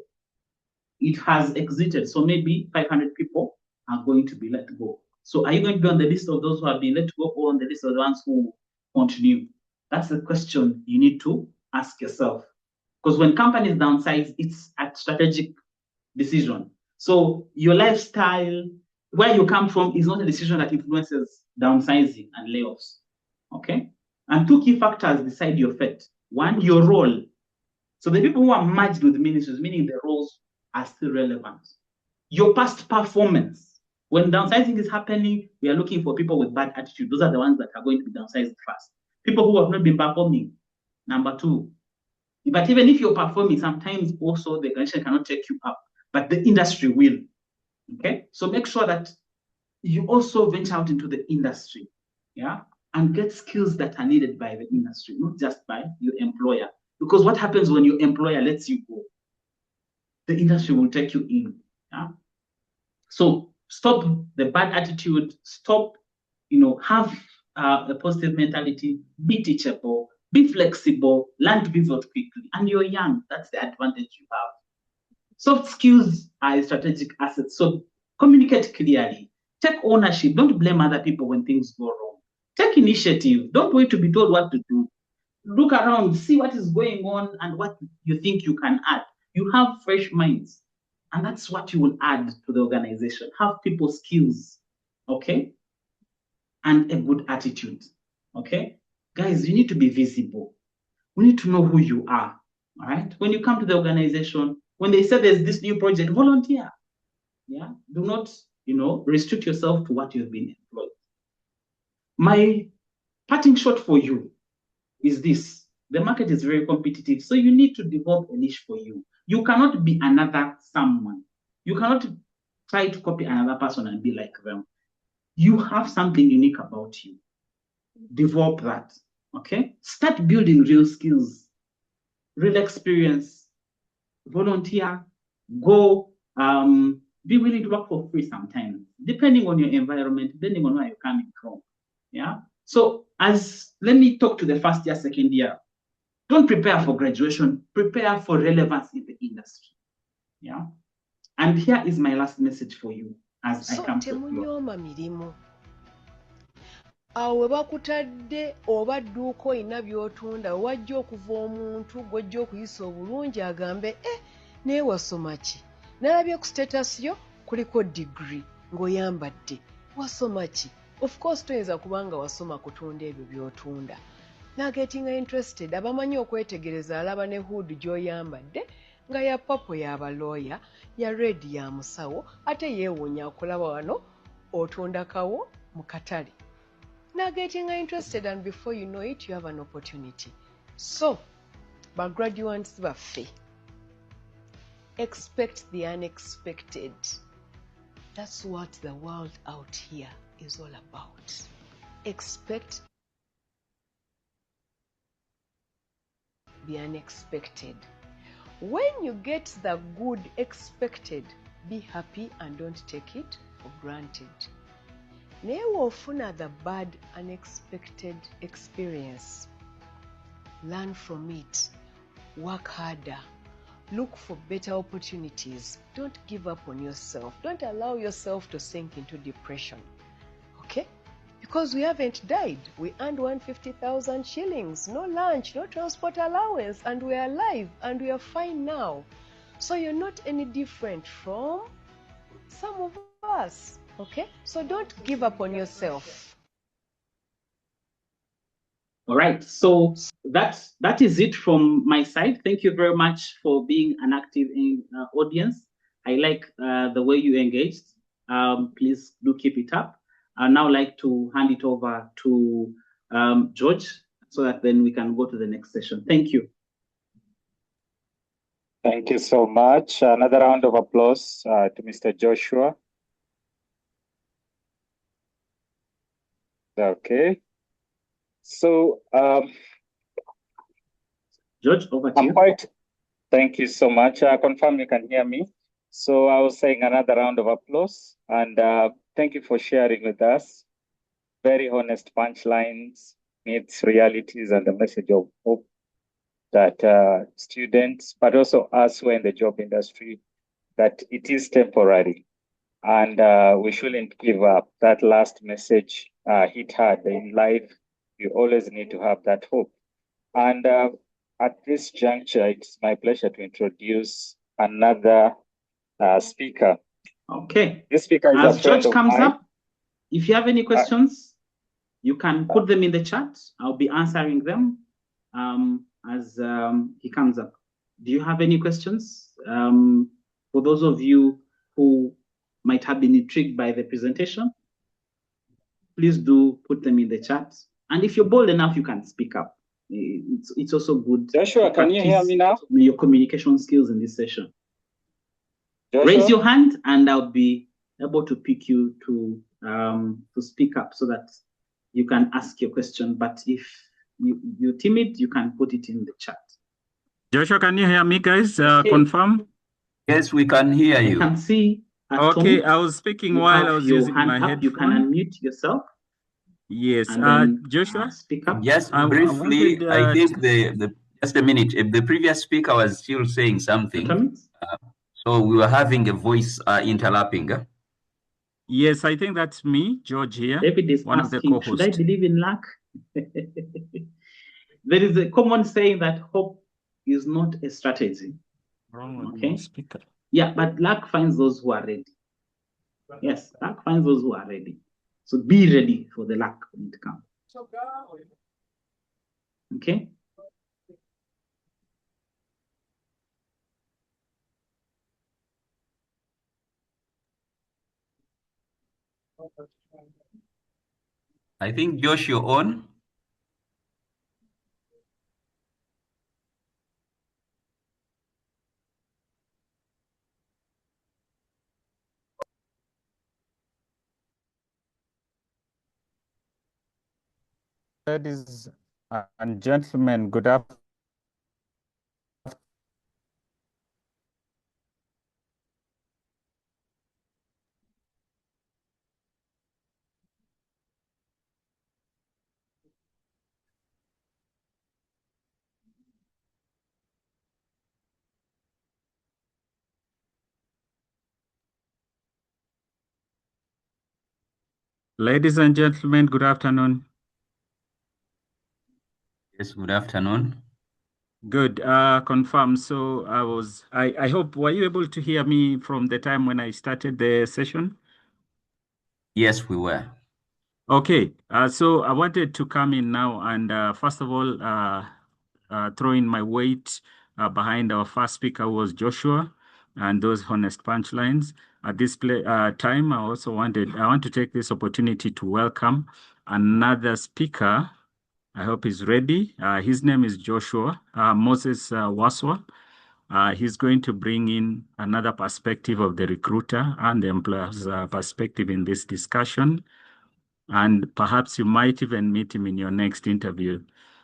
It has exited. So maybe 500 people are going to be let go. So are you going to be on the list of those who have been let go or on the list of the ones who continue? That's the question you need to ask yourself. Because when companies downsize, it's a strategic decision. So your lifestyle, where you come from, is not a decision that influences downsizing and layoffs. Okay? And 2 key factors decide your fate. One, your role. So the people who are merged with ministries, meaning the roles are still relevant. Your past performance. When downsizing is happening, we are looking for people with bad attitude. Those are the ones that are going to be downsized first. People who have not been performing, number 2. But even if you're performing, sometimes also the organization cannot take you up, but the industry will. Okay, so make sure that you also venture out into the industry, yeah, and get skills that are needed by the industry, not just by your employer. Because what happens when your employer lets you go? The industry will take you in. Yeah. So stop the bad attitude. Stop, have a positive mentality. Be teachable. Be flexible. Learn to pivot quickly. And you're young. That's the advantage you have. Soft skills are a strategic asset. So communicate clearly. Take ownership. Don't blame other people when things go wrong. Take initiative. Don't wait to be told what to do. Look around, see what is going on and what you think you can add. You have fresh minds, and that's what you will add to the organization. Have people skills, okay? And a good attitude, okay? Guys, you need to be visible. We need to know who you are, all right? When you come to the organization, when they say there's this new project, volunteer, yeah? Do not, restrict yourself to what you've been employed. My parting shot for you is this: the market is very competitive, so you need to develop a niche for you. You cannot be another someone. You cannot try to copy another person and be like them. You have something unique about you. Develop that, okay? Start building real skills, real experience, volunteer, go, be willing to work for free sometimes, depending on your environment, depending on where you're coming from, yeah? So let me talk to the first year, second year. Don't prepare for graduation, prepare for relevance in the industry. Yeah. And here is my last message for you as I come to
temunyooma mirimu. Awo we bakutadde oba dduuka olina by'otunda wajja okuva omuntu gw'ojja okuyisa obulungi agambe naye wasoma ki? Nalabye ku status yo kuliko degree ng'oyambadde. Wasoma ki? Of course toyinza kubanga wasoma kutunda ebyo by'otunda. Nagetinga interested, abamanyi okwetegereza alaba ne hood gy'oyambadde nga ya papo y'abalooya, ya red ya musawo, ate yeewuunya okulaba wano otunda kawo mu katale. Nagetinga interested, and before you know it, you have an opportunity. So, bagraduates baffe, expect the unexpected. That's what the world out here is all about. Expect the unexpected. When you get the good expected, be happy and don't take it for granted. Naye woofuna the bad unexpected experience, learn from it, work harder, look for better opportunities. Don't give up on yourself. Don't allow yourself to sink into depression, okay? Because we haven't died. We earned 150,000 shillings, no lunch, no transport allowance, and we are alive and we are fine now. So you're not any different from some of us, okay? So don't give up on yourself.
All right, so that is it from my side. Thank you very much for being an active audience. I like the way you engaged. Please do keep it up. I'd now like to hand it over to George so that then we can go to the next session. Thank you.
Thank you so much. Another round of applause to Mr. Joshua. Okay. So,
George, over to you.
Thank you so much. Confirm you can hear me. So I was saying another round of applause, and thank you for sharing with us very honest punchlines, myths, realities, and the message of hope that students, but also us who are in the job industry, that it is temporary, and we shouldn't give up. That last message hit hard in life. You always need to have that hope. And at this juncture, it's my pleasure to introduce another speaker.
Okay.
This speaker is
as George comes up, if you have any questions, you can put them in the chat. I'll be answering them as he comes up. Do you have any questions? for those of you who might have been intrigued by the presentation, please do put them in the chat. And if you're bold enough, you can speak up. It's also good.
Joshua, can you hear me now?
Your communication skills in this session.
Joshua?
Raise your hand and I'll be able to pick you to speak up so that you can ask your question. But if you're timid, you can put it in the chat.
Joshua, can you hear me, guys? Confirm?
Yes, we can hear
I
you.
can see.
Okay,
Tom,
I was speaking
you
while I
have
was
your
using
hand
my
up.
headphone.
You can unmute yourself.
Yes,
And then,
Joshua?
speak up.
Yes,
I
briefly,
wanted,
I think just a minute. If the previous speaker was still saying something, so we were having a voice interlapping.
Yes, I think that's me, George here,
David is
one
asking,
of the co-hosts.
should I believe in luck? There is a common saying that hope is not a strategy. Okay.
Speaker.
Yeah, but luck finds those who are ready. Yes, luck finds those who are ready. So be ready for the luck when it comes. Okay.
I think Josh, you're on.
Ladies and gentlemen, good afternoon. Ladies and gentlemen, good afternoon.
Yes, good afternoon.
Good, confirm. So I hope, were you able to hear me from the time when I started the session?
Yes, we were.
Okay, so I wanted to come in now and first of all, throw in my weight behind our first speaker, who was Joshua, and those honest punchlines. At this time, I want to take this opportunity to welcome another speaker. I hope he's ready. His name is Joshua Moses Waswa. He's going to bring in another perspective of the recruiter and the employer's perspective in this discussion. And perhaps you might even meet him in your next interview.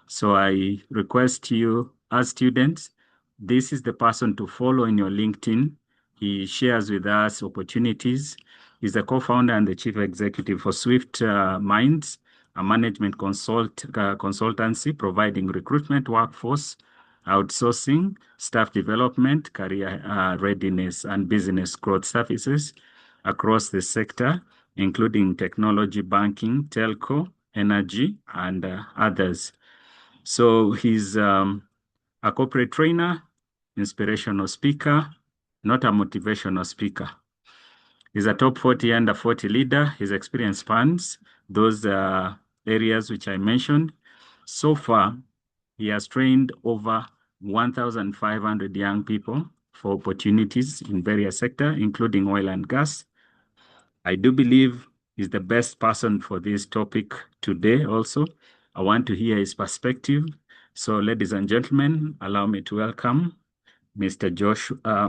So I request you, as students, this is the person to follow in your LinkedIn. He shares with us opportunities. He's the co-founder and the chief executive for Swift Minds, a management consultancy providing recruitment, workforce, outsourcing, staff development, career readiness, and business growth services across the sector, including technology, banking, telco, energy, and others. So he's a corporate trainer, inspirational speaker, not a motivational speaker. He's a top 40 under 40 leader. His experience spans those areas which I mentioned. So far, he has trained over 1,500 young people for opportunities in various sectors, including oil and gas. I do believe he's the best person for this topic today also. I want to hear his perspective. So, ladies and gentlemen, allow me to welcome Mr.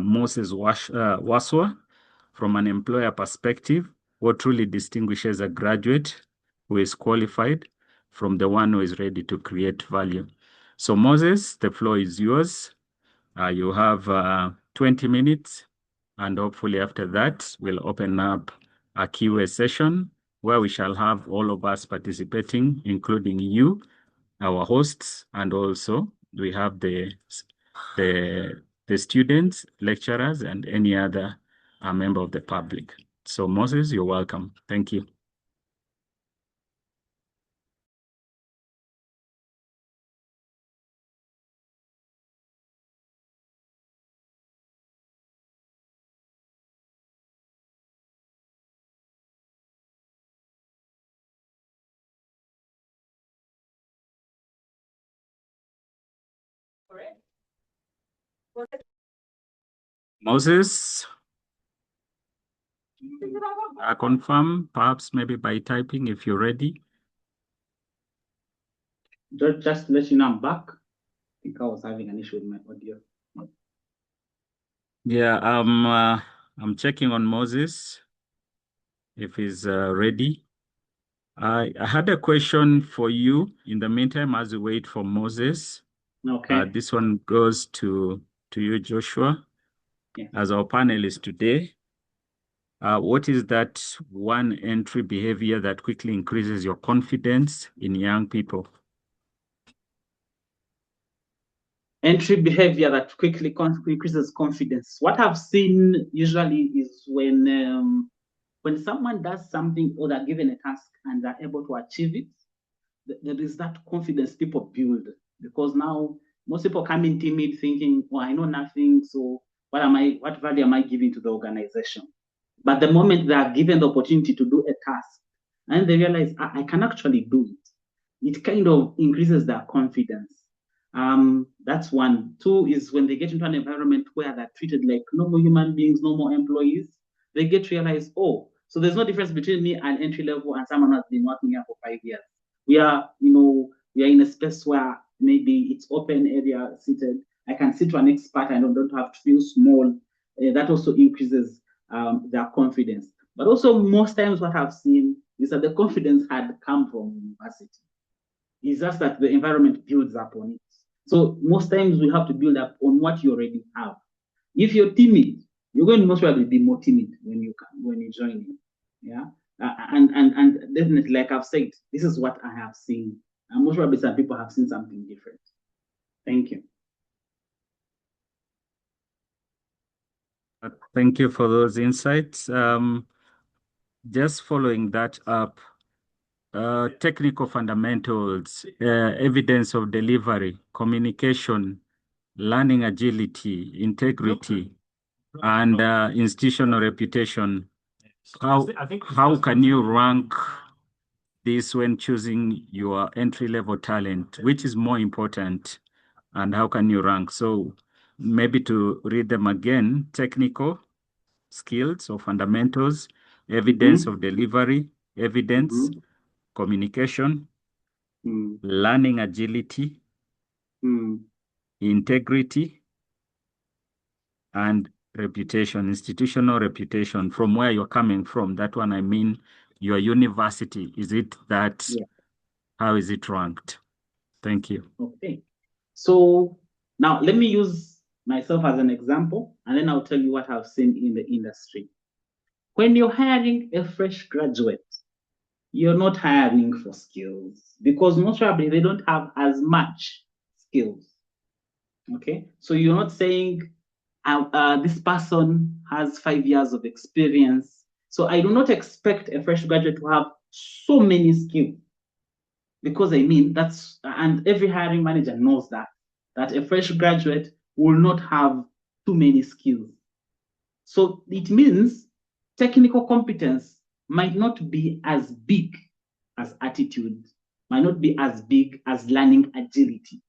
Moses Waswa. From an employer perspective, what truly distinguishes a graduate who is qualified from the one who is ready to create value. So, Moses, the floor is yours. You have 20 minutes, and hopefully after that, we'll open up a Q&A session where we shall have all of us participating, including you, our hosts, and also we have the students, lecturers, and any other member of the public. So Moses, you're welcome. Thank you. Moses, I confirm, perhaps maybe by typing if you're ready.
Just to let you know, I'm back. I think I was having an issue with my audio.
Yeah, I'm checking on Moses if he's ready. I had a question for you in the meantime as we wait for Moses.
Okay.
This one goes to you, Joshua, as our panelist today. What is that one entry behavior that quickly increases your confidence in young people?
Entry behavior that quickly increases confidence. What I've seen usually is when someone does something or they're given a task and they're able to achieve it, there is that confidence people build, because now most people come in timid thinking, oh, I know nothing, so what value am I giving to the organization? But the moment they are given the opportunity to do a task and they realize I can actually do it, it kind of increases their confidence. That's one. Two is when they get into an environment where they're treated like normal human beings, normal employees, they get to realize, oh, so there's no difference between me and entry level and someone who's been working here for 5 years. We are in a space where maybe it's open area seated. I can sit to an expert and I don't have to feel small. That also increases their confidence. But also most times what I've seen is that the confidence had come from university. It's just that the environment builds up on it. So most times we have to build up on what you already have. If you're timid, you're going to most probably be more timid when you join in. Yeah. And definitely, like I've said, this is what I have seen. And most probably some people have seen something different. Thank you.
Thank you for those insights. Just following that up, technical fundamentals, evidence of delivery, communication, learning agility, integrity, and institutional reputation. How can you rank this when choosing your entry-level talent? Which is more important, and how can you rank? So maybe to read them again: technical skills or fundamentals, evidence of delivery, evidence, communication, learning agility, integrity, and reputation, institutional reputation from where you're coming from. That one, I mean, your university. Is it that? Yeah. How is it ranked? Thank you.
Okay. So now let me use myself as an example, and then I'll tell you what I've seen in the industry. When you're hiring a fresh graduate, you're not hiring for skills, because most probably they don't have as much skills. Okay, so you're not saying this person has 5 years of experience, so I do not expect a fresh graduate to have so many skills, because I mean and every hiring manager knows that a fresh graduate will not have too many skills. So it means technical competence might not be as big as attitude, might not be as big as learning agility.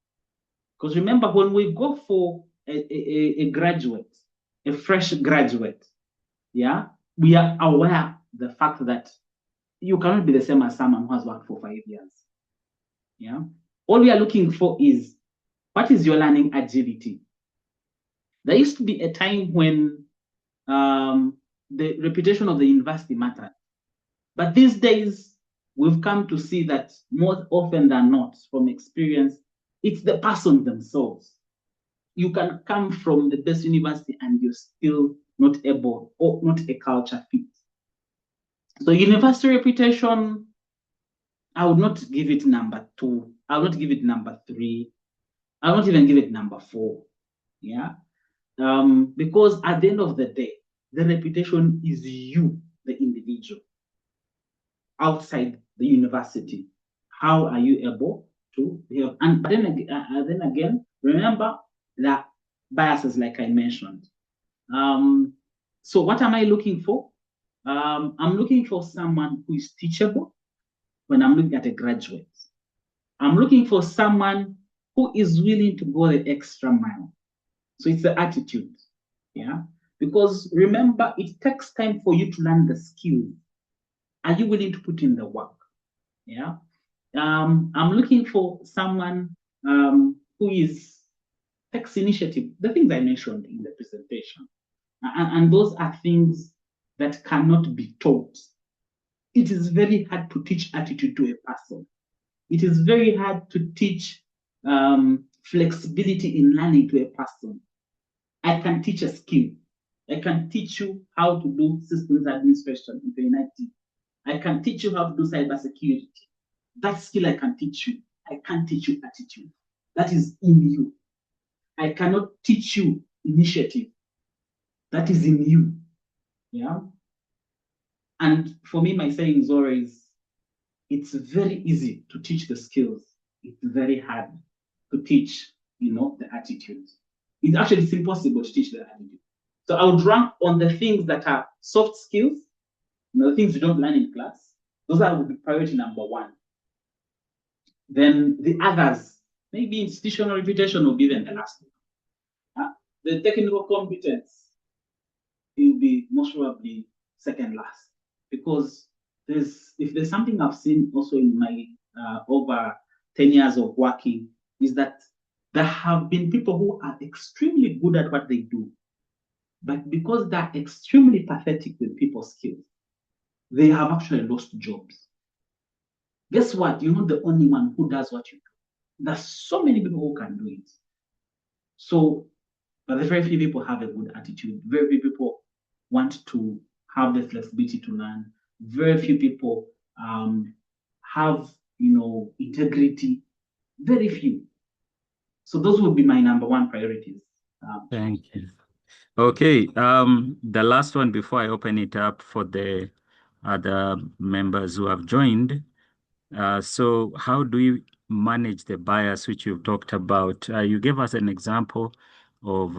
Because remember, when we go for a graduate, a fresh graduate, yeah, we are aware the fact that you cannot be the same as someone who has worked for 5 years. Yeah. All we are looking for is, what is your learning agility? There used to be a time when the reputation of the university mattered. But these days, we've come to see that more often than not, from experience, it's the person themselves. You can come from the best university and you're still not able, or not a culture fit. So university reputation, I would not give it number 2. I would not give it number 3. I won't even give it number 4. Yeah. Because at the end of the day, the reputation is you, the individual, outside the university. How are you able to behave? And then again, remember that biases, like I mentioned. So what am I looking for? I'm looking for someone who is teachable when I'm looking at a graduate. I'm looking for someone who is willing to go the extra mile. So it's the attitude. Yeah. Because remember, it takes time for you to learn the skills. Are you willing to put in the work? Yeah. I'm looking for someone who takes initiative. The things I mentioned in the presentation, and those are things that cannot be taught. It is very hard to teach attitude to a person. It is very hard to teach flexibility in learning to a person. I can teach a skill. I can teach you how to do systems administration in IT. I can teach you how to do cybersecurity. That skill I can teach you. I can't teach you attitude. That is in you. I cannot teach you initiative. That is in you. Yeah. And for me, my saying is always, it's very easy to teach the skills. It's very hard to teach, the attitudes. It's impossible to teach the attitude. So I would rank on the things that are soft skills, the things you don't learn in class. Those would be priority number one. Then the others, maybe institutional reputation will be then the last one. The technical competence will be most probably second last, because if there's something I've seen also in my over 10 years of working, is that there have been people who are extremely good at what they do, but because they're extremely pathetic with people's skills, they have actually lost jobs. Guess what? You're not the only one who does what you do. There's so many people who can do it. So, but very few people have a good attitude. Very few people want to have the flexibility to learn. Very few people have, integrity. Very few. So those would be my number one priorities.
Thank you. Okay. The last one before I open it up for the other members who have joined. So how do you manage the bias which you've talked about? You gave us an example of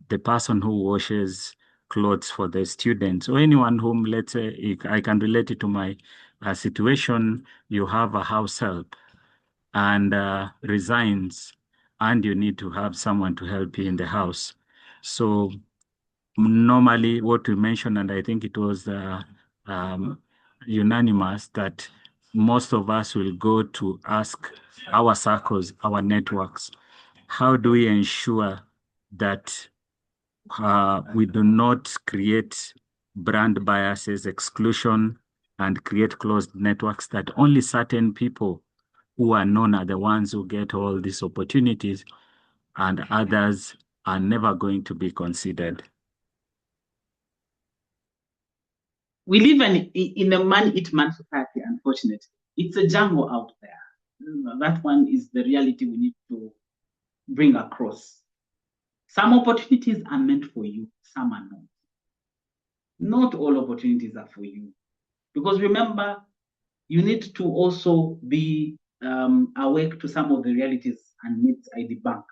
the person who washes clothes for the students, or anyone whom, let's say, I can relate it to my situation. You have a house help and resigns, and you need to have someone to help you in the house. So normally what we mentioned, and I think it was unanimous, that most of us will go to ask our circles, our networks, how do we ensure that we do not create brand biases, exclusion, and create closed networks that only certain people who are known are the ones who get all these opportunities, and others are never going to be considered.
We live in a man-eat-man society, unfortunately. It's a jungle out there. That one is the reality we need to bring across. Some opportunities are meant for you, some are not. Not all opportunities are for you. Because remember, you need to also be awake to some of the realities and myths I debunked.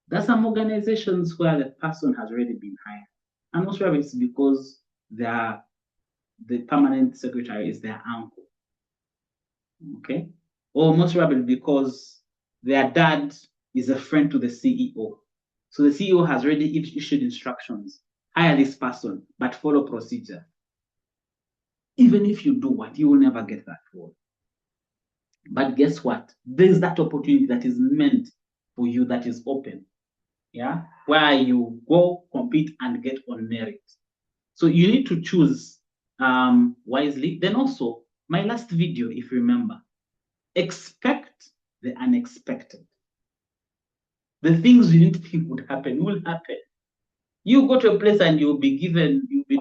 There are some organizations where the person has already been hired. And most probably it's because the permanent secretary is their uncle. Okay? Or most probably because their dad is a friend to the CEO. So the CEO has already issued instructions. Hire this person, but follow procedure. Even if you do what, you will never get that role. But guess what? There's that opportunity that is meant for you, that is open. Yeah, where you go, compete, and get on merit. So you need to choose wisely. Then also, my last video, if you remember, expect the unexpected. The things you didn't think would happen will happen. You go to a place and you'll be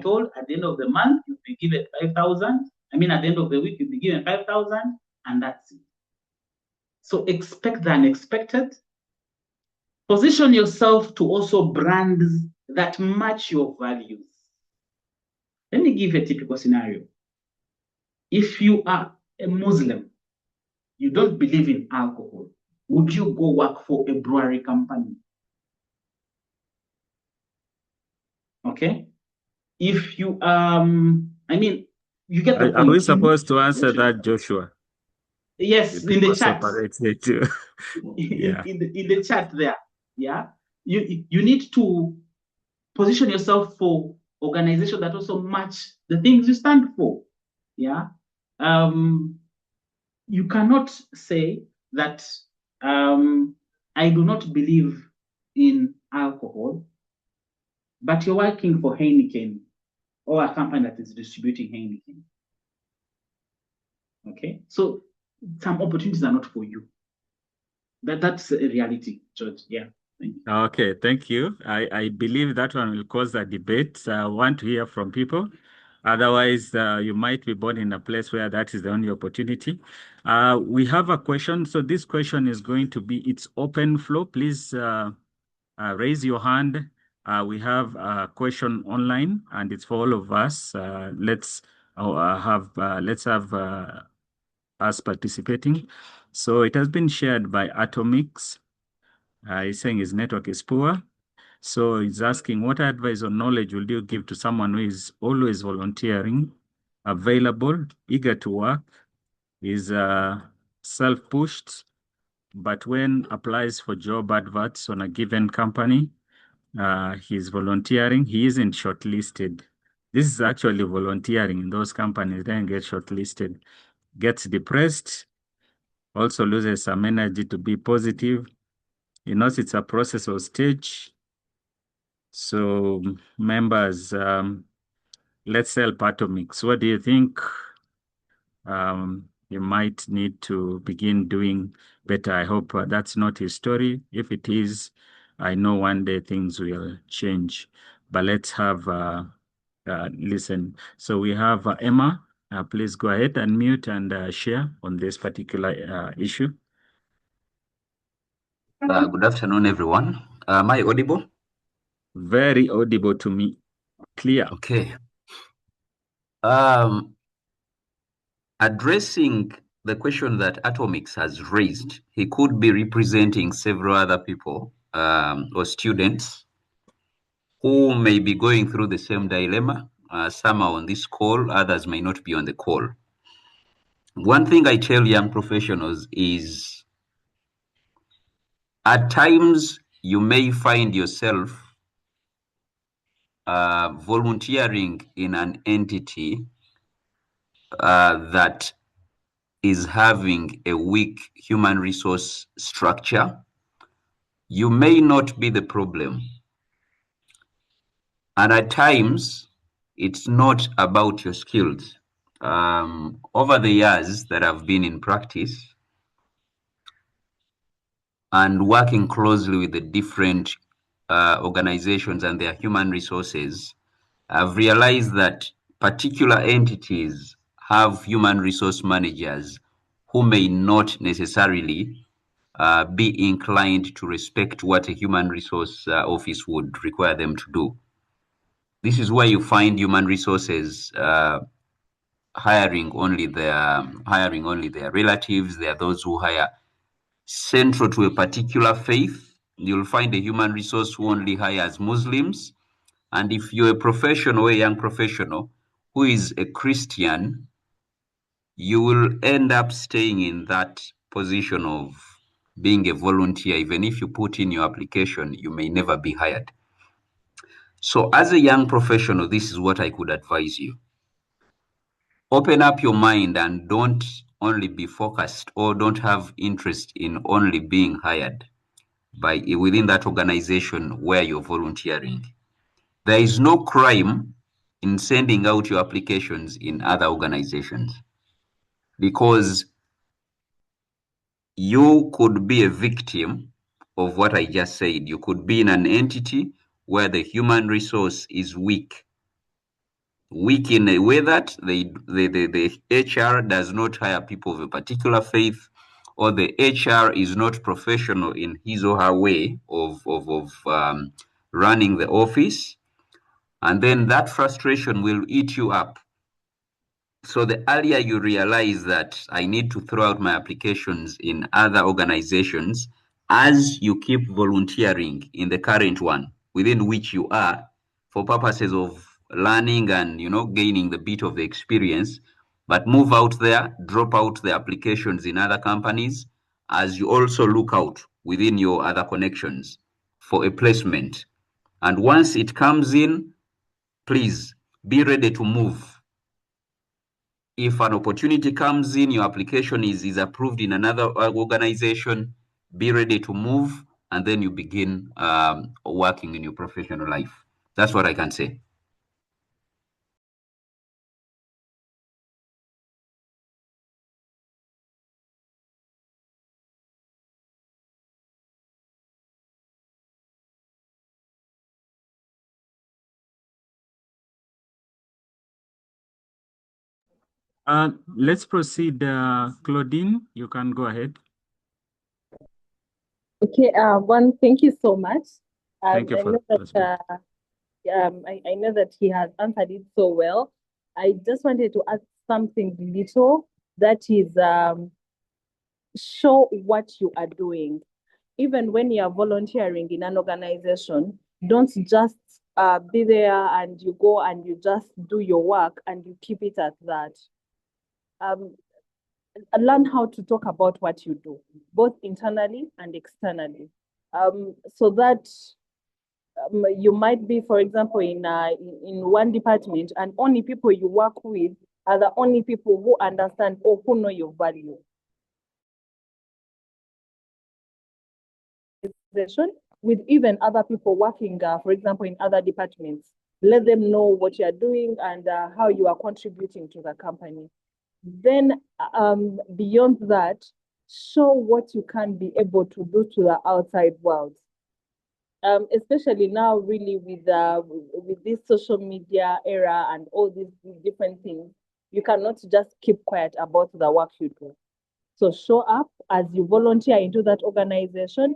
told at the end of the month, you'll be given 5,000. I mean, at the end of the week, you'll be given 5,000, and that's it. So expect the unexpected. Position yourself to also brands that match your values. Let me give a typical scenario. If you are a Muslim, you don't believe in alcohol, would you go work for a brewery company? Okay. If you you get the point.
Are we supposed to answer that, Joshua?
Yes, in the chat.
Yeah.
In the chat there. Yeah. You need to position yourself for organizations that also match the things you stand for. Yeah. You cannot say that I do not believe in alcohol, but you're working for Heineken or a company that is distributing Heineken. Okay, so some opportunities are not for you. That's a reality, George. Yeah. Thank you.
Okay, thank you. I believe that one will cause a debate. I want to hear from people. Otherwise, you might be born in a place where that is the only opportunity. We have a question. So this question is going to be, it's open flow. Please raise your hand. We have a question online, and it's for all of us. Let's have us participating. So it has been shared by Atomix. He's saying his network is poor. So he's asking, what advice or knowledge will you give to someone who is always volunteering, available, eager to work, is self-pushed, but when applies for job adverts on a given company, he's volunteering, he isn't shortlisted. This is actually volunteering in those companies, then get shortlisted, gets depressed, also loses some energy to be positive. He knows it's a process or stage. So members, let's help Atomix. What do you think? You might need to begin doing better. I hope that's not his story. If it is, I know one day things will change. But let's have listen. So we have Emma. Please go ahead and mute and share on this particular issue.
Good afternoon, everyone. Am I audible?
Very audible to me. Clear.
Okay. Addressing the question that Atomix has raised, he could be representing several other people or students who may be going through the same dilemma. Some are on this call, others may not be on the call. One thing I tell young professionals is at times you may find yourself volunteering in an entity that is having a weak human resource structure. You may not be the problem. And at times, it's not about your skills. Over the years that I've been in practice and working closely with the different organizations and their human resources, I've realized that particular entities have human resource managers who may not necessarily be inclined to respect what a human resource office would require them to do. This is where you find human resources hiring only their relatives. There are those who hire central to a particular faith. You'll find a human resource who only hires Muslims. And if you're a professional or a young professional who is a Christian, you will end up staying in that position of being a volunteer. Even if you put in your application, you may never be hired. So as a young professional, this is what I could advise you. Open up your mind and don't only be focused or don't have interest in only being hired within that organization where you're volunteering. There is no crime in sending out your applications in other organizations, because you could be a victim of what I just said. You could be in an entity where the human resource is weak in a way that the HR does not hire people of a particular faith, or the HR is not professional in his or her way of running the office. And then that frustration will eat you up. So the earlier you realize that I need to throw out my applications in other organizations, as you keep volunteering in the current one within which you are for purposes of learning and gaining the bit of the experience, but move out there, drop out the applications in other companies, as you also look out within your other connections for a placement. And once it comes in, please be ready to move. If an opportunity comes in, your application is approved in another organization, be ready to move, and then you begin working in your professional life. That's what I can say.
Let's proceed. Claudine, you can go ahead.
Okay, thank you so much.
Thank you
I
for
know
that.
that I know that he has answered it so well. I just wanted to add something little, that is show what you are doing. Even when you are volunteering in an organization, don't just be there and you go and you just do your work and you keep it at that. Learn how to talk about what you do, both internally and externally, so that you might be, for example, in one department, and only people you work with are the only people who understand or who know your value. With even other people working, for example, in other departments, let them know what you are doing and how you are contributing to the company. Then beyond that, show what you can be able to do to the outside world. Especially now, really with this social media era and all these different things, you cannot just keep quiet about the work you do. So show up as you volunteer into that organization.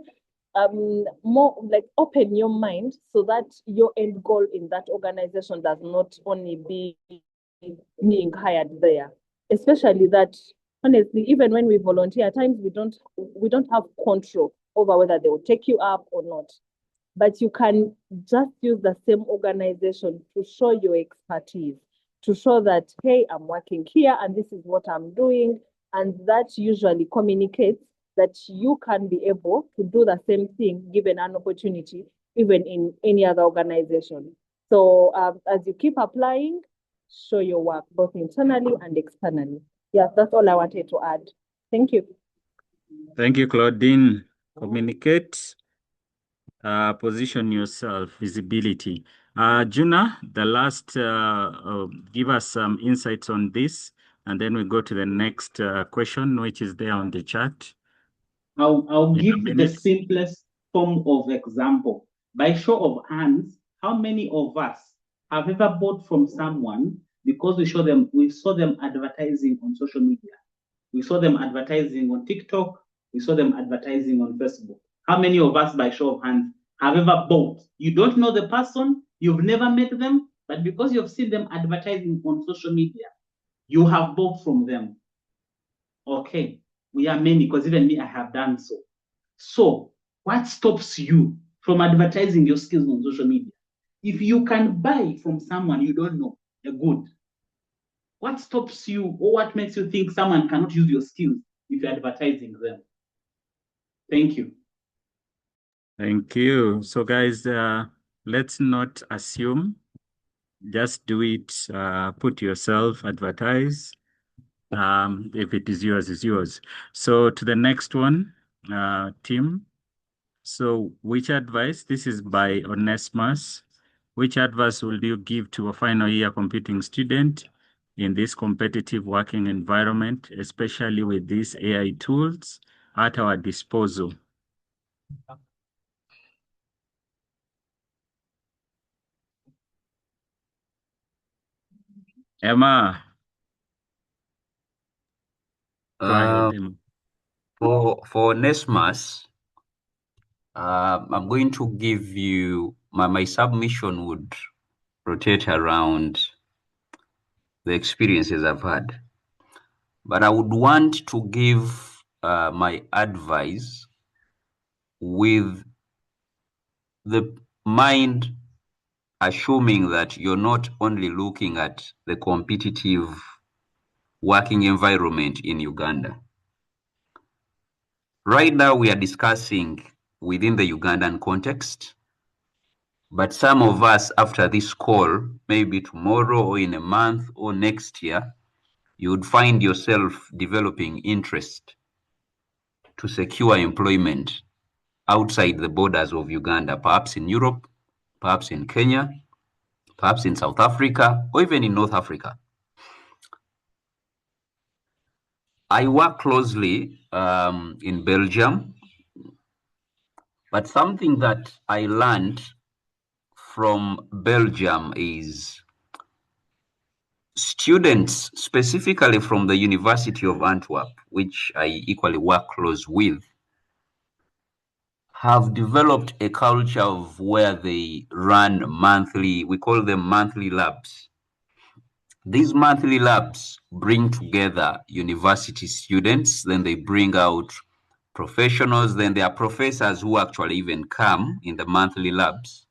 More like open your mind so that your end goal in that organization does not only be being hired there. Especially that, honestly, even when we volunteer, at times we don't have control over whether they will take you up or not. But you can just use the same organization to show your expertise, to show that, hey, I'm working here and this is what I'm doing. And that usually communicates that you can be able to do the same thing given an opportunity, even in any other organization. So as you keep applying, show your work both internally and externally. Yeah, that's all I wanted to add. Thank you.
Thank you, Claudine. Communicate, position yourself, visibility. Juna, the last, give us some insights on this, and then we go to the next question, which is there on the chat.
I'll give the simplest form of example. By show of hands, how many of us have ever bought from someone because we saw them advertising on social media? We saw them advertising on TikTok. We saw them advertising on Facebook. How many of us, by show of hands, have ever bought? You don't know the person, you've never met them, but because you've seen them advertising on social media, you have bought from them. Okay, we are many, because even me, I have done so. So, what stops you from advertising your skills on social media? If you can buy from someone you don't know a good, what stops you, or what makes you think someone cannot use your skills if you're advertising them? Thank you.
Thank you. So guys, let's not assume, just do it, put yourself, advertise. If it is yours, it's yours. So to the next one, Tim. So which advice, this is by Onesimus, which advice will you give to a final year computing student in this competitive working environment, especially with these AI tools at our disposal? Emma. Go ahead, Emma.
For Nesmas, I'm going to give you my submission would rotate around the experiences I've had. But I would want to give my advice with the mind assuming that you're not only looking at the competitive working environment in Uganda. Right now, we are discussing within the Ugandan context, But some of us, after this call, maybe tomorrow or in a month or next year, you would find yourself developing interest to secure employment outside the borders of Uganda, perhaps in Europe, perhaps in Kenya, perhaps in South Africa, or even in North Africa. I work closely in Belgium, but something that I learned from Belgium is students, specifically from the University of Antwerp, which I equally work close with, have developed a culture of where they run monthly, we call them monthly labs. These monthly labs bring together university students, then they bring out professionals, then there are professors who actually even come in the monthly labs.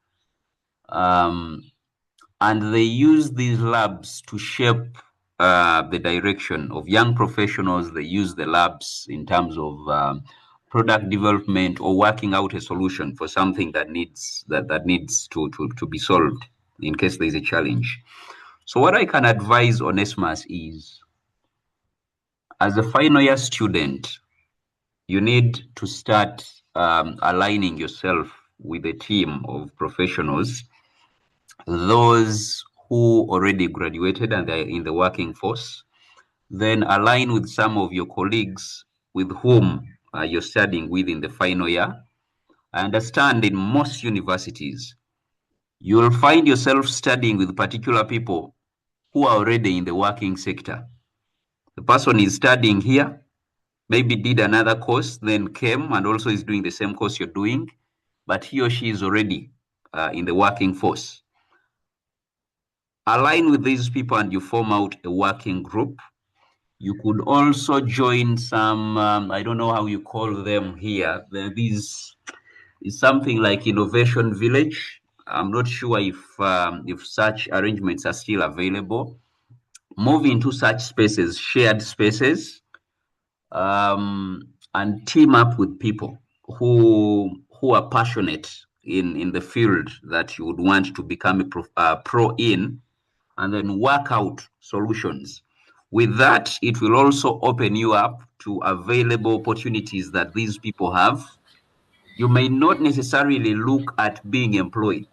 And they use these labs to shape the direction of young professionals. They use the labs in terms of product development or working out a solution for something that needs to be solved in case there's a challenge. So what I can advise Onesmus is, as a final year student, you need to start aligning yourself with a team of professionals, those who already graduated and they're in the working force. Then align with some of your colleagues with whom you're studying with in the final year. I understand in most universities, you'll find yourself studying with particular people who are already in the working sector. The person is studying here, maybe did another course, then came and also is doing the same course you're doing, but he or she is already in the working force. Align with these people and you form out a working group. You could also join some, I don't know how you call them here. These is something like Innovation Village. I'm not sure if such arrangements are still available. Move into such spaces, shared spaces, and team up with people who are passionate in the field that you would want to become a pro in, and then work out solutions. With that, it will also open you up to available opportunities that these people have. You may not necessarily look at being employed.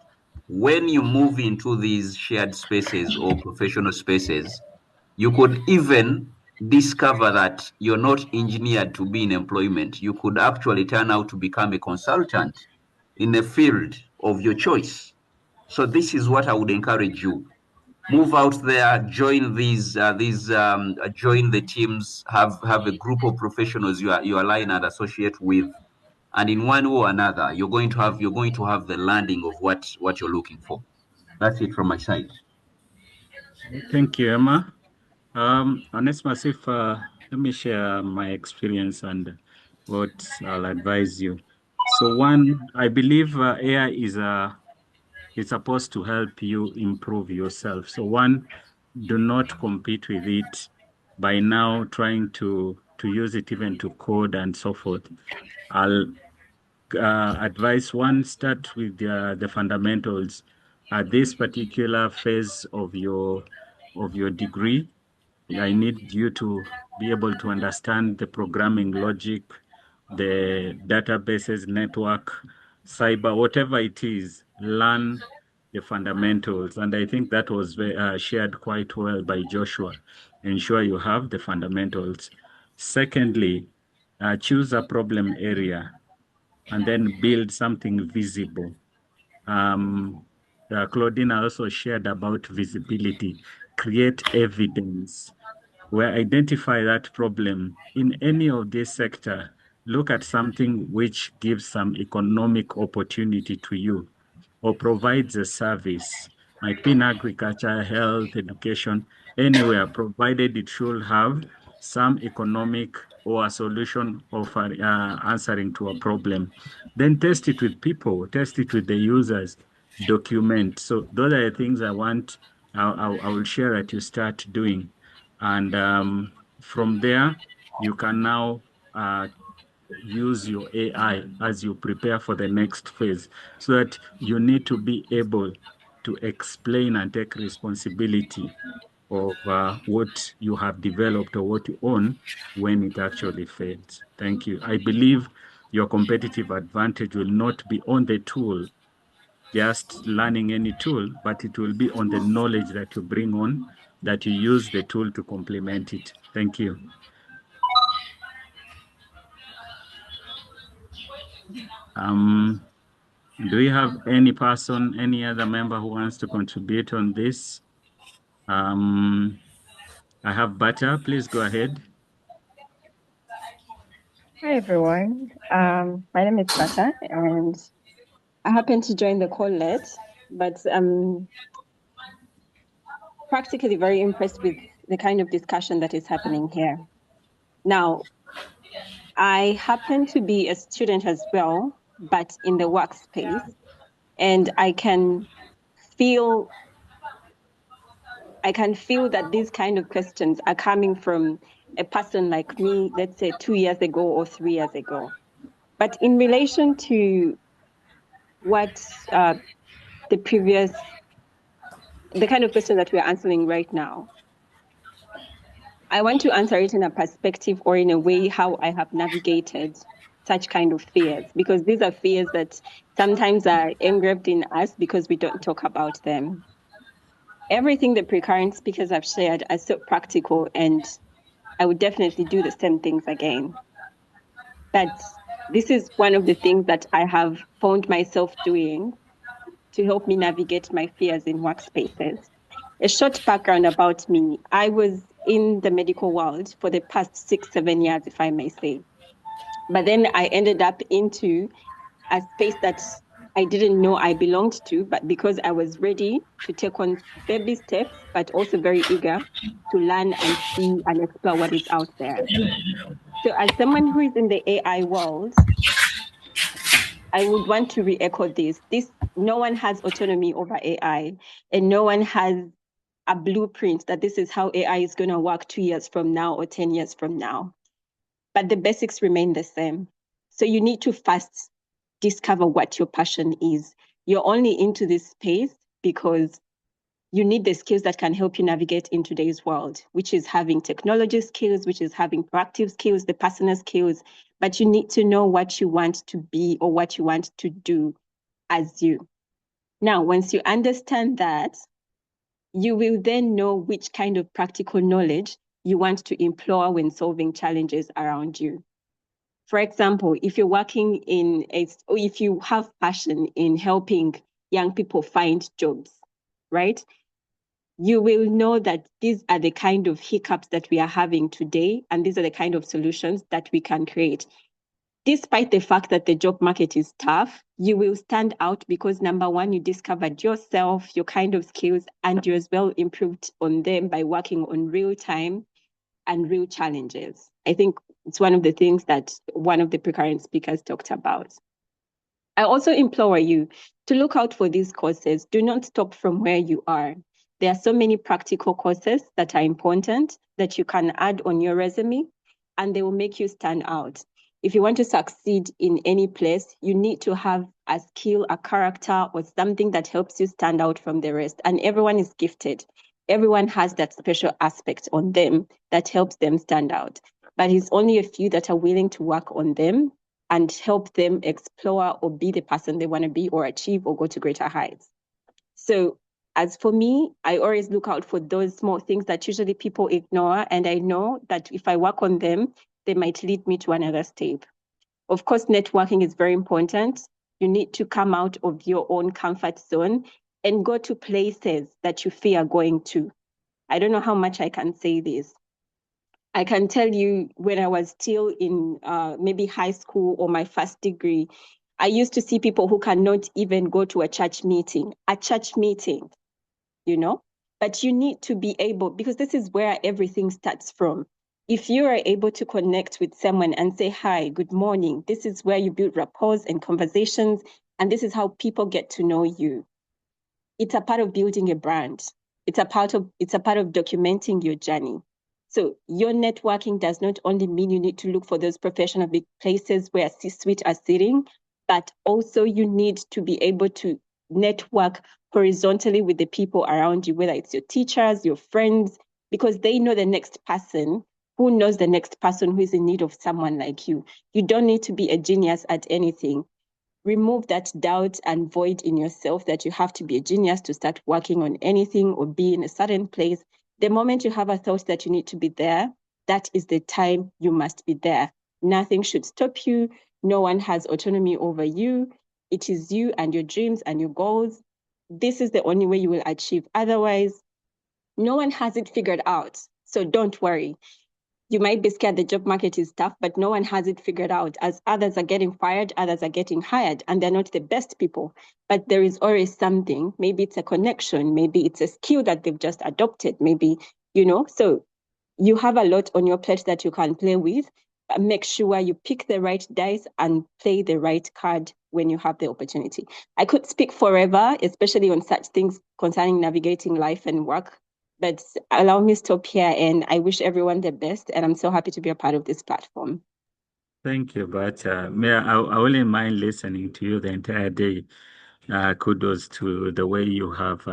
When you move into these shared spaces or professional spaces, you could even discover that you're not engineered to be in employment. You could actually turn out to become a consultant in a field of your choice. So this is what I would encourage you. Move out there, join join the teams, have a group of professionals you align and associate with, and in one way or another, you're going to have the landing of what you're looking for. That's it from my side.
Thank you, Emma. Onesmus, let me share my experience and what I'll advise you. So one, I believe AI is supposed to help you improve yourself. So one, do not compete with it by now trying to use it even to code and so forth. I'll advise one, start with the fundamentals. At this particular phase of your degree, I need you to be able to understand the programming logic, the databases, network, cyber, whatever it is, learn the fundamentals. And I think that was shared quite well by Joshua. Ensure you have the fundamentals. Secondly, choose a problem area and then build something visible. Claudina also shared about visibility. Create evidence where identify that problem in any of this sector. Look at something which gives some economic opportunity to you or provides a service, might be in agriculture, health, education, anywhere, provided it should have some economic or a solution of answering to a problem. Then test it with people, test it with the users, document. So those are the things I will share that you start doing. And from there, you can now use your AI as you prepare for the next phase, so that you need to be able to explain and take responsibility of what you have developed or what you own when it actually fails. Thank you. I believe your competitive advantage will not be on the tool, just learning any tool, but it will be on the knowledge that you bring on, that you use the tool to complement it. Thank you. Do we have any person, any other member who wants to contribute on this? I have Bata. Please go ahead.
Hi, everyone. My name is Bata, and I happened to join the call late, but I'm practically very impressed with the kind of discussion that is happening here. Now, I happen to be a student as well, but in the workspace, and I can feel that these kind of questions are coming from a person like me, let's say 2 years ago or 3 years ago. But in relation to what the kind of question that we're answering right now, I want to answer it in a perspective or in a way how I have navigated such kind of fears, because these are fears that sometimes are engraved in us because we don't talk about them. Everything the pre-current speakers have shared are so practical, and I would definitely do the same things again. But this is one of the things that I have found myself doing to help me navigate my fears in workspaces. A short background about me. I was in the medical world for the past 6-7 years, if I may say. But then I ended up into a space that I didn't know I belonged to, but because I was ready to take on baby steps, but also very eager to learn and see and explore what is out there. So as someone who is in the AI world, I would want to re-echo this. No one has autonomy over AI, and no one has a blueprint that this is how AI is going to work 2 years from now or 10 years from now. But the basics remain the same. So you need to first discover what your passion is. You're only into this space because you need the skills that can help you navigate in today's world, which is having technology skills, which is having proactive skills, the personal skills. But you need to know what you want to be or what you want to do as you. Now, once you understand that, you will then know which kind of practical knowledge you want to employ when solving challenges around you. For example, if you're working or if you have passion in helping young people find jobs, right? You will know that these are the kind of hiccups that we are having today, and these are the kind of solutions that we can create. Despite the fact that the job market is tough, you will stand out because number one, you discovered yourself, your kind of skills, and you as well improved on them by working on real time and real challenges. I think it's one of the things that one of the pre-current speakers talked about. I also implore you to look out for these courses. Do not stop from where you are. There are so many practical courses that are important that you can add on your resume, and they will make you stand out. If you want to succeed in any place, you need to have a skill, a character, or something that helps you stand out from the rest. And everyone is gifted. Everyone has that special aspect on them that helps them stand out. But it's only a few that are willing to work on them and help them explore or be the person they want to be or achieve or go to greater heights. So as for me, I always look out for those small things that usually people ignore. And I know that if I work on them, they might lead me to another step. Of course, networking is very important. You need to come out of your own comfort zone and go to places that you fear going to. I don't know how much I can say this. I can tell you when I was still in maybe high school or my first degree, I used to see people who cannot even go to a church meeting, you know? But you need to be able, because this is where everything starts from. If you are able to connect with someone and say, hi, good morning, this is where you build rapport and conversations, and this is how people get to know you. It's a part of building a brand. It's a part of documenting your journey. So your networking does not only mean you need to look for those professional big places where C-suite are sitting, but also you need to be able to network horizontally with the people around you, whether it's your teachers, your friends, because they know the next person who knows the next person who is in need of someone like you. You don't need to be a genius at anything. Remove that doubt and void in yourself that you have to be a genius to start working on anything or be in a certain place. The moment you have a thought that you need to be there, that is the time you must be there. Nothing should stop you. No one has autonomy over you. It is you and your dreams and your goals. This is the only way you will achieve. Otherwise, no one has it figured out. So don't worry. You might be scared the job market is tough, but no one has it figured out. As others are getting fired, others are getting hired, and they're not the best people. But there is always something. Maybe it's a connection. Maybe it's a skill that they've just adopted. Maybe, so you have a lot on your plate that you can play with. But make sure you pick the right dice and play the right card when you have the opportunity. I could speak forever, especially on such things concerning navigating life and work. But allow me to stop here, and I wish everyone the best. And I'm so happy to be a part of this platform.
Thank you, but I wouldn't mind listening to you the entire day. Kudos to the way you have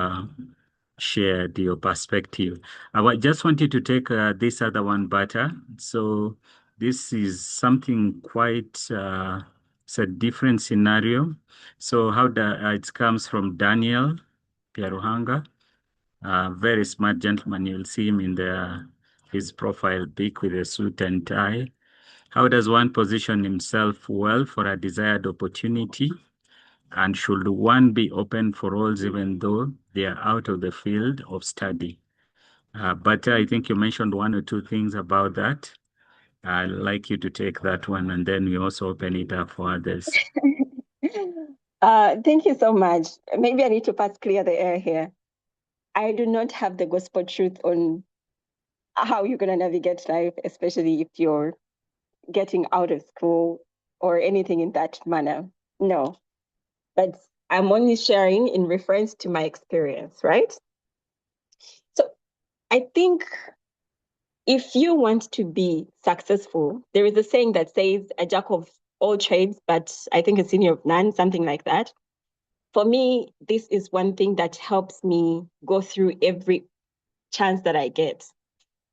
shared your perspective. Just wanted to take this other one better. So this is something quite, it's a different scenario. So it comes from Daniel Pieruhanga. Very smart gentleman. You'll see him in his profile pic with a suit and tie. How does one position himself well for a desired opportunity? And should one be open for roles even though they are out of the field of study? But I think you mentioned one or two things about that. I'd like you to take that one, and then we also open it up for others.
Thank you so much. Maybe I need to pass clear the air here. I do not have the gospel truth on how you're going to navigate life, especially if you're getting out of school or anything in that manner. No, but I'm only sharing in reference to my experience, right? So I think if you want to be successful, there is a saying that says a jack of all trades, but I think a senior of none, something like that. For me, this is one thing that helps me go through every chance that I get.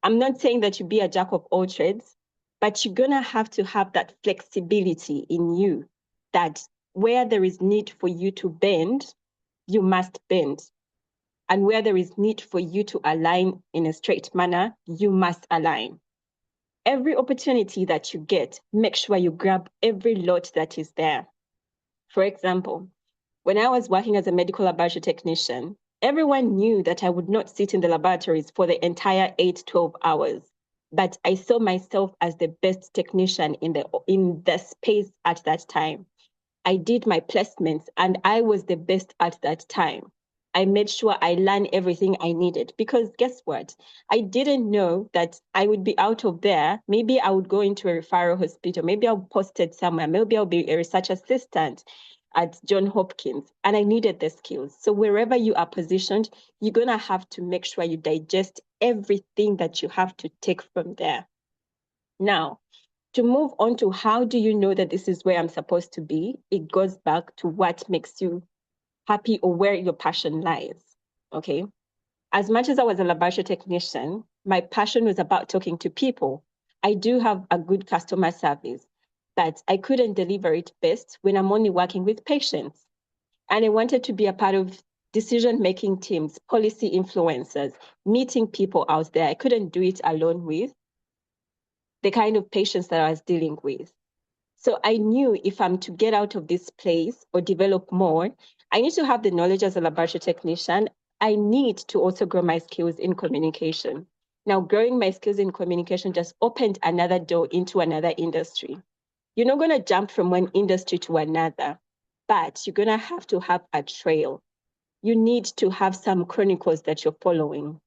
I'm not saying that you be a jack of all trades, but you're going to have that flexibility in you that where there is need for you to bend, you must bend. And where there is need for you to align in a straight manner, you must align. Every opportunity that you get, make sure you grab every lot that is there. For example, when I was working as a medical laboratory technician, everyone knew that I would not sit in the laboratories for the entire 8-12 hours. But I saw myself as the best technician in the space at that time. I did my placements and I was the best at that time. I made sure I learned everything I needed because guess what? I didn't know that I would be out of there. Maybe I would go into a referral hospital. Maybe I'll post it somewhere. Maybe I'll be a research assistant at Johns Hopkins, and I needed the skills. So wherever you are positioned, you're going to have to make sure you digest everything that you have to take from there. Now, to move on to how do you know that this is where I'm supposed to be, it goes back to what makes you happy or where your passion lies, okay? As much as I was a laboratory technician, my passion was about talking to people. I do have a good customer service, but I couldn't deliver it best when I'm only working with patients. And I wanted to be a part of decision-making teams, policy influencers, meeting people out there. I couldn't do it alone with the kind of patients that I was dealing with. So I knew if I'm to get out of this place or develop more, I need to have the knowledge as a laboratory technician. I need to also grow my skills in communication. Now, growing my skills in communication just opened another door into another industry. You're not going to jump from one industry to another, but you're going to have a trail. You need to have some chronicles that you're following.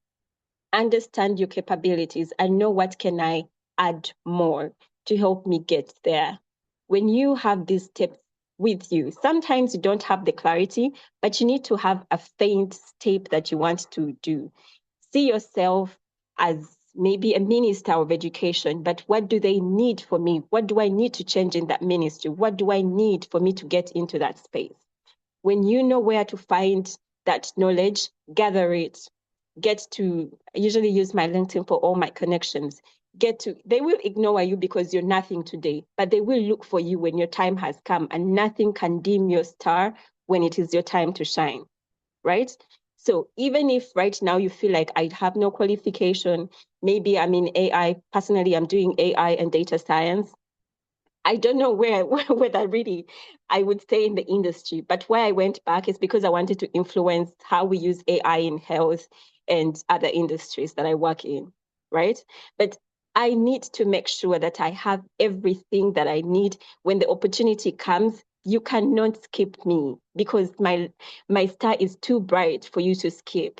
Understand your capabilities and know what can I add more to help me get there. When you have these steps with you, sometimes you don't have the clarity, but you need to have a faint step that you want to do. See yourself as maybe a minister of education, but what do they need for me? What do I need to change in that ministry? What do I need for me to get into that space? When you know where to find that knowledge, gather it. I usually use my LinkedIn for all my connections. They will ignore you because you're nothing today, but they will look for you when your time has come, and nothing can dim your star when it is your time to shine, right? So even if right now you feel like I have no qualification, maybe I'm in AI, personally, I'm doing AI and data science. I don't know whether really I would stay in the industry, but where I went back is because I wanted to influence how we use AI in health and other industries that I work in, right? But I need to make sure that I have everything that I need when the opportunity comes. You cannot skip me because my star is too bright for you to skip.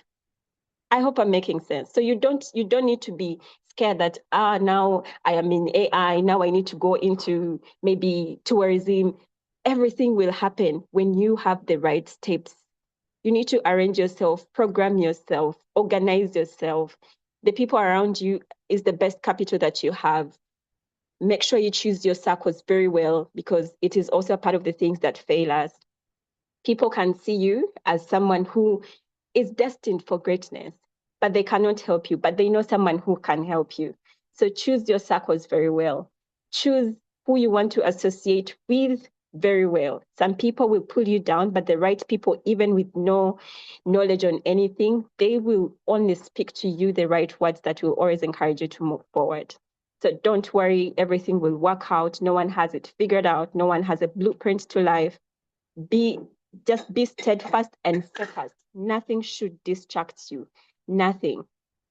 I hope I'm making sense. So you don't need to be scared that now I am in AI, now I need to go into maybe tourism. Everything will happen when you have the right steps. You need to arrange yourself, program yourself, organize yourself. The people around you is the best capital that you have. Make sure you choose your circles very well because it is also a part of the things that fail us. People can see you as someone who is destined for greatness, but they cannot help you, but they know someone who can help you. So choose your circles very well. Choose who you want to associate with very well. Some people will pull you down, but the right people, even with no knowledge on anything, they will only speak to you the right words that will always encourage you to move forward. So don't worry, everything will work out. No one has it figured out. No one has a blueprint to life. Just be steadfast and focused. Nothing should distract you. Nothing.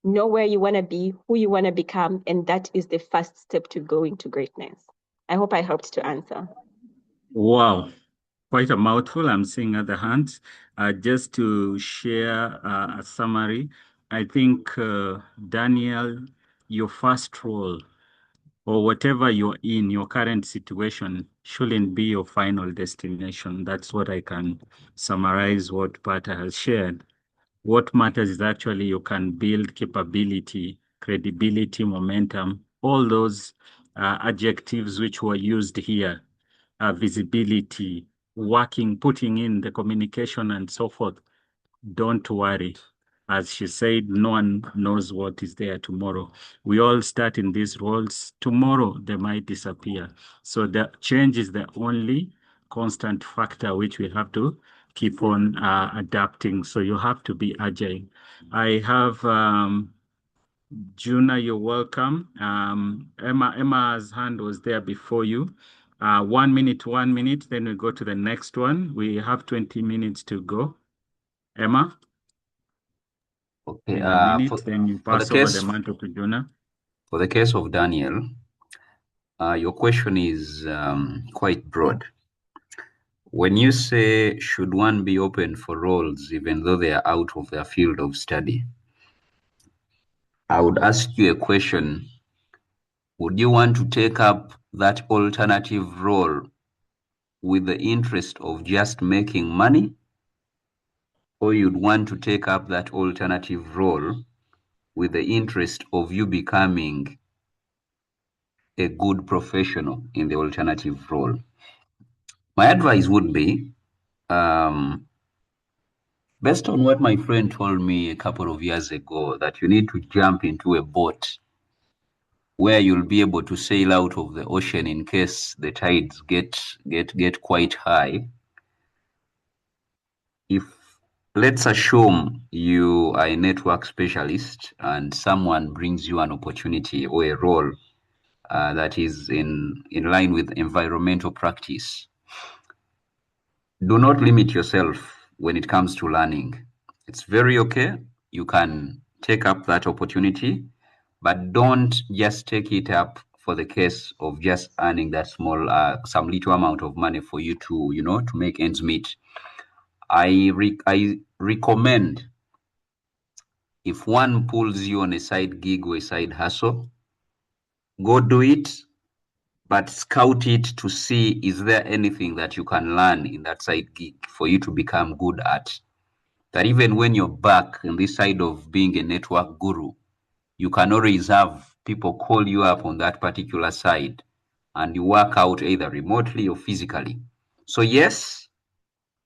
Know where you want to be, who you want to become, and that is the first step to going to greatness. I hope I helped to answer.
Wow, quite a mouthful. I'm seeing other hands. Just to share a summary, I think, Daniel, your first role or whatever you're in, your current situation shouldn't be your final destination. That's what I can summarize what Pata has shared. What matters is actually you can build capability, credibility, momentum, all those adjectives which were used here, visibility, working, putting in the communication and so forth. Don't worry. As she said, no one knows what is there tomorrow. We all start in these roles. Tomorrow, they might disappear. So the change is the only constant factor which we have to keep on adapting. So you have to be agile. I have Juna, you're welcome. Emma's hand was there before you. 1 minute, then we go to the next one. We have 20 minutes to go. Emma?
Okay.
In a minute,
For,
then you
for the
pass over
case
the mantle to Jonah.
for the case of Daniel, your question is quite broad. When you say, should one be open for roles even though they are out of their field of study? I would ask you a question. Would you want to take up that alternative role with the interest of just making money? Or you'd want to take up that alternative role with the interest of you becoming a good professional in the alternative role? My advice would be, based on what my friend told me a couple of years ago, that you need to jump into a boat where you'll be able to sail out of the ocean in case the tides get quite high. If let's assume you are a network specialist and someone brings you an opportunity or a role that is in line with environmental practice, do not limit yourself when it comes to learning. It's very okay. You can take up that opportunity, but don't just take it up for the case of just earning that small, some little amount of money for you to, to make ends meet. I recommend, if one pulls you on a side gig or a side hustle, go do it, but scout it to see, is there anything that you can learn in that side gig for you to become good at? That even when you're back in this side of being a network guru, you can always have people call you up on that particular side and you work out either remotely or physically. So yes,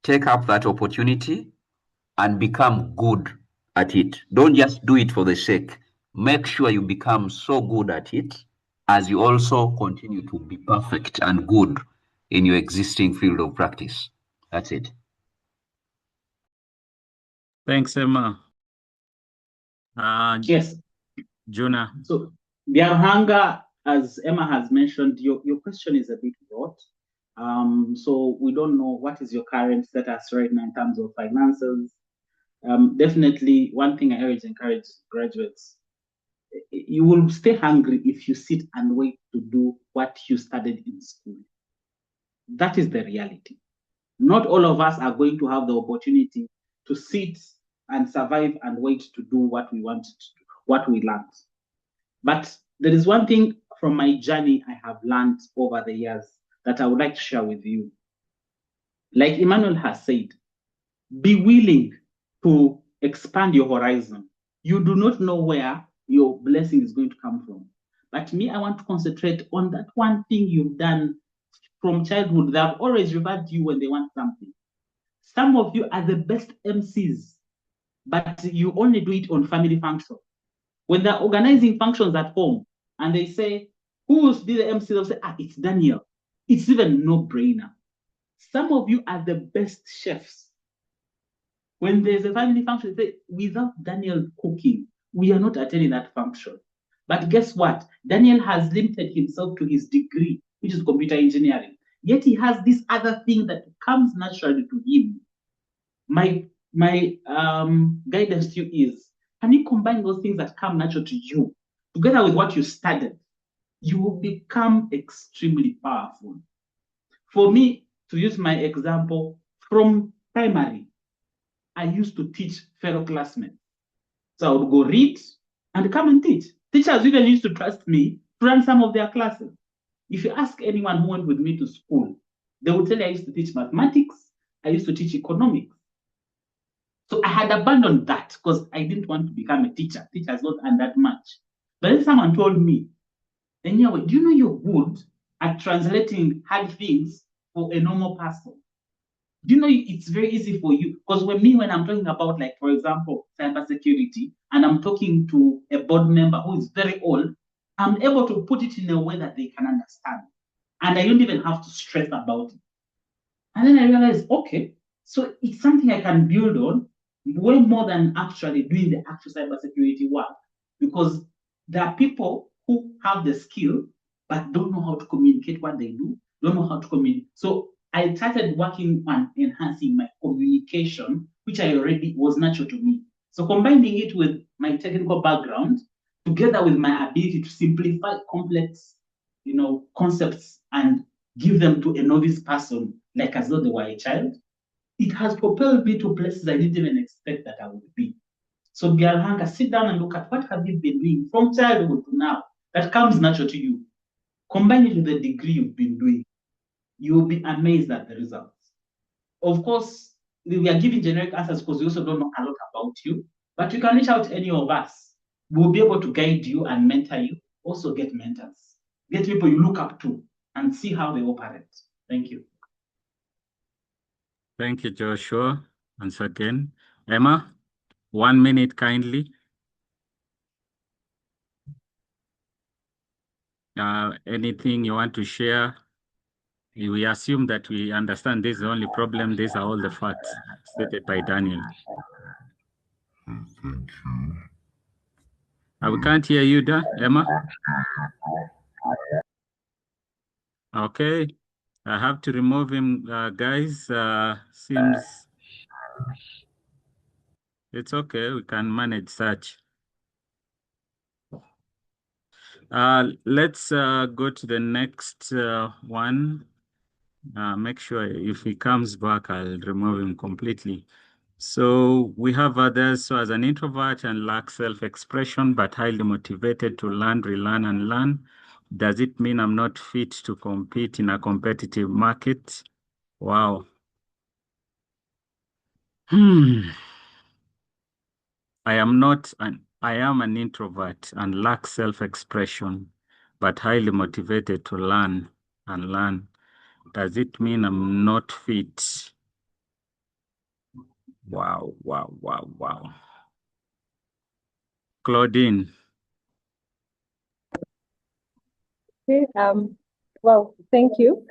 take up that opportunity and become good at it. Don't just do it for the sake. Make sure you become so good at it as you also continue to be perfect and good in your existing field of practice. That's it.
Thanks, Emma.
Yes.
Jonah.
So, Biarhanga, as Emma has mentioned, your question is a bit broad. So we don't know what is your current status right now in terms of finances. Definitely, one thing I always encourage graduates, you will stay hungry if you sit and wait to do what you studied in school. That is the reality. Not all of us are going to have the opportunity to sit and survive and wait to do what we want to do, what we learned. But there is one thing from my journey I have learned over the years that I would like to share with you. Like Emmanuel has said, be willing to expand your horizon. You do not know where your blessing is going to come from. But me, I want to concentrate on that one thing you've done from childhood. They have always referred to you when they want something. Some of you are the best MCs, but you only do it on family function. When they're organizing functions at home and they say, who will be the MC? They'll say, it's Daniel. It's even no-brainer. Some of you are the best chefs. When there's a family function, they say, without Daniel cooking, we are not attending that function. But guess what? Daniel has limited himself to his degree, which is computer engineering. Yet he has this other thing that comes naturally to him. My guidance to you is, can you combine those things that come natural to you together with what you studied? You will become extremely powerful. For me, to use my example, from primary, I used to teach fellow classmates. So I would go read and come and teach. Teachers even used to trust me to run some of their classes. If you ask anyone who went with me to school, they would tell you I used to teach mathematics, I used to teach economics. So I had abandoned that because I didn't want to become a teacher. Teachers don't earn that much. But then someone told me, anyway, do you know you're good at translating hard things for a normal person? Do you know it's very easy for you? Because when I'm talking about, like, for example, cybersecurity, and I'm talking to a board member who is very old, I'm able to put it in a way that they can understand. And I don't even have to stress about it. And then I realized, okay, so it's something I can build on way more than actually doing the actual cybersecurity work, because there are people who have the skill but don't know how to communicate what they do, don't know how to communicate. So I started working on enhancing my communication, which I already was natural to me. So combining it with my technical background, together with my ability to simplify complex, concepts and give them to a novice person, like as though they were a child, it has propelled me to places I didn't even expect that I would be. So Biarhanga, sit down and look at what have you been doing from childhood to now that comes natural to you. Combine it with the degree you've been doing. You will be amazed at the results. Of course, we are giving generic answers because we also don't know a lot about you, but you can reach out to any of us. We'll be able to guide you and mentor you. Also get mentors. Get people you look up to and see how they operate. Thank you.
Thank you, Joshua. Once again. Emma, 1 minute kindly. Anything you want to share? We assume that we understand this is the only problem. These are all the facts stated by Daniel.
Thank you.
We can't hear you, Emma. Okay. I have to remove him, guys. Seems it's okay. We can manage such. Let's go to the next one. Make sure if he comes back, I'll remove him completely. So we have others. So as an introvert and lack self-expression, but highly motivated to learn, relearn, and learn, does it mean I'm not fit to compete in a competitive market? Wow. I am not an I am an introvert and lack self-expression, but highly motivated to learn and learn. Does it mean I'm not fit? Wow, wow, wow, wow. Claudine.
Okay, well, thank you.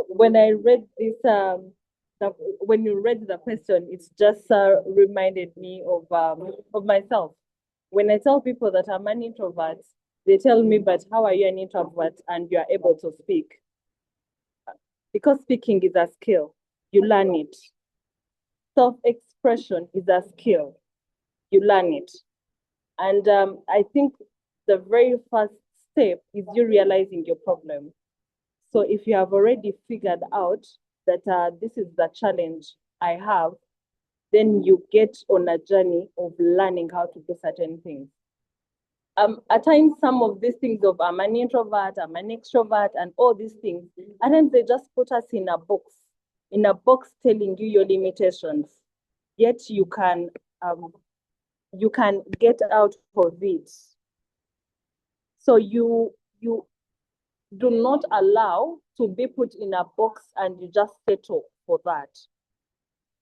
When I read this, when you read the question, it's just reminded me of myself. When I tell people that I'm an introvert, they tell me, "But how are you an introvert and you are able to speak?" Because speaking is a skill, you learn it. Self-expression is a skill, you learn it. And I think the very first step is you realizing your problem. So if you have already figured out that this is the challenge I have, then you get on a journey of learning how to do certain things. At times, some of these things of I'm an introvert, I'm an extrovert, and all these things, at times they just put us in a box telling you your limitations. Yet you can get out of it. So you do not allow to be put in a box and you just settle for that.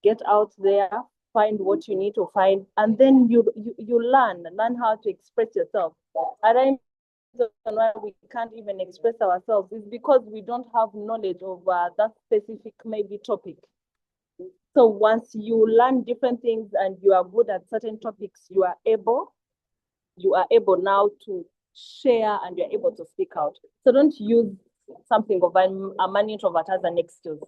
Get out there, find what you need to find, and then you learn how to express yourself. And I why we can't even express ourselves is because we don't have knowledge of that specific maybe topic. So once you learn different things and you are good at certain topics, you are able now to share and you're able to speak out. So don't use something of a man introvert as an excuse.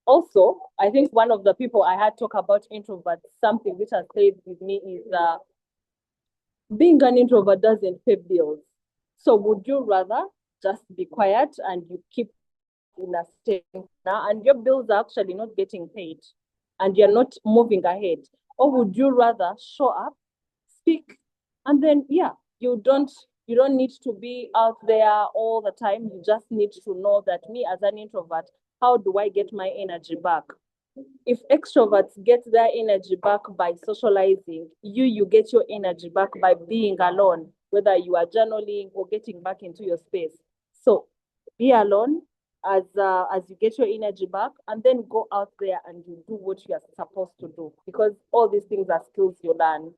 Also, I think one of the people I had talk about introverts, something which has stayed with me is being an introvert doesn't pay bills. So would you rather just be quiet and you keep in a state now and your bills are actually not getting paid and you're not moving ahead? Or would you rather show up, speak, and then you don't need to be out there all the time. You just need to know that me as an introvert, how do I get my energy back? If extroverts get their energy back by socializing, you get your energy back by being alone, whether you are journaling or getting back into your space. So be alone as you get your energy back, and then go out there and you do what you are supposed to do, because all these things are skills you learn.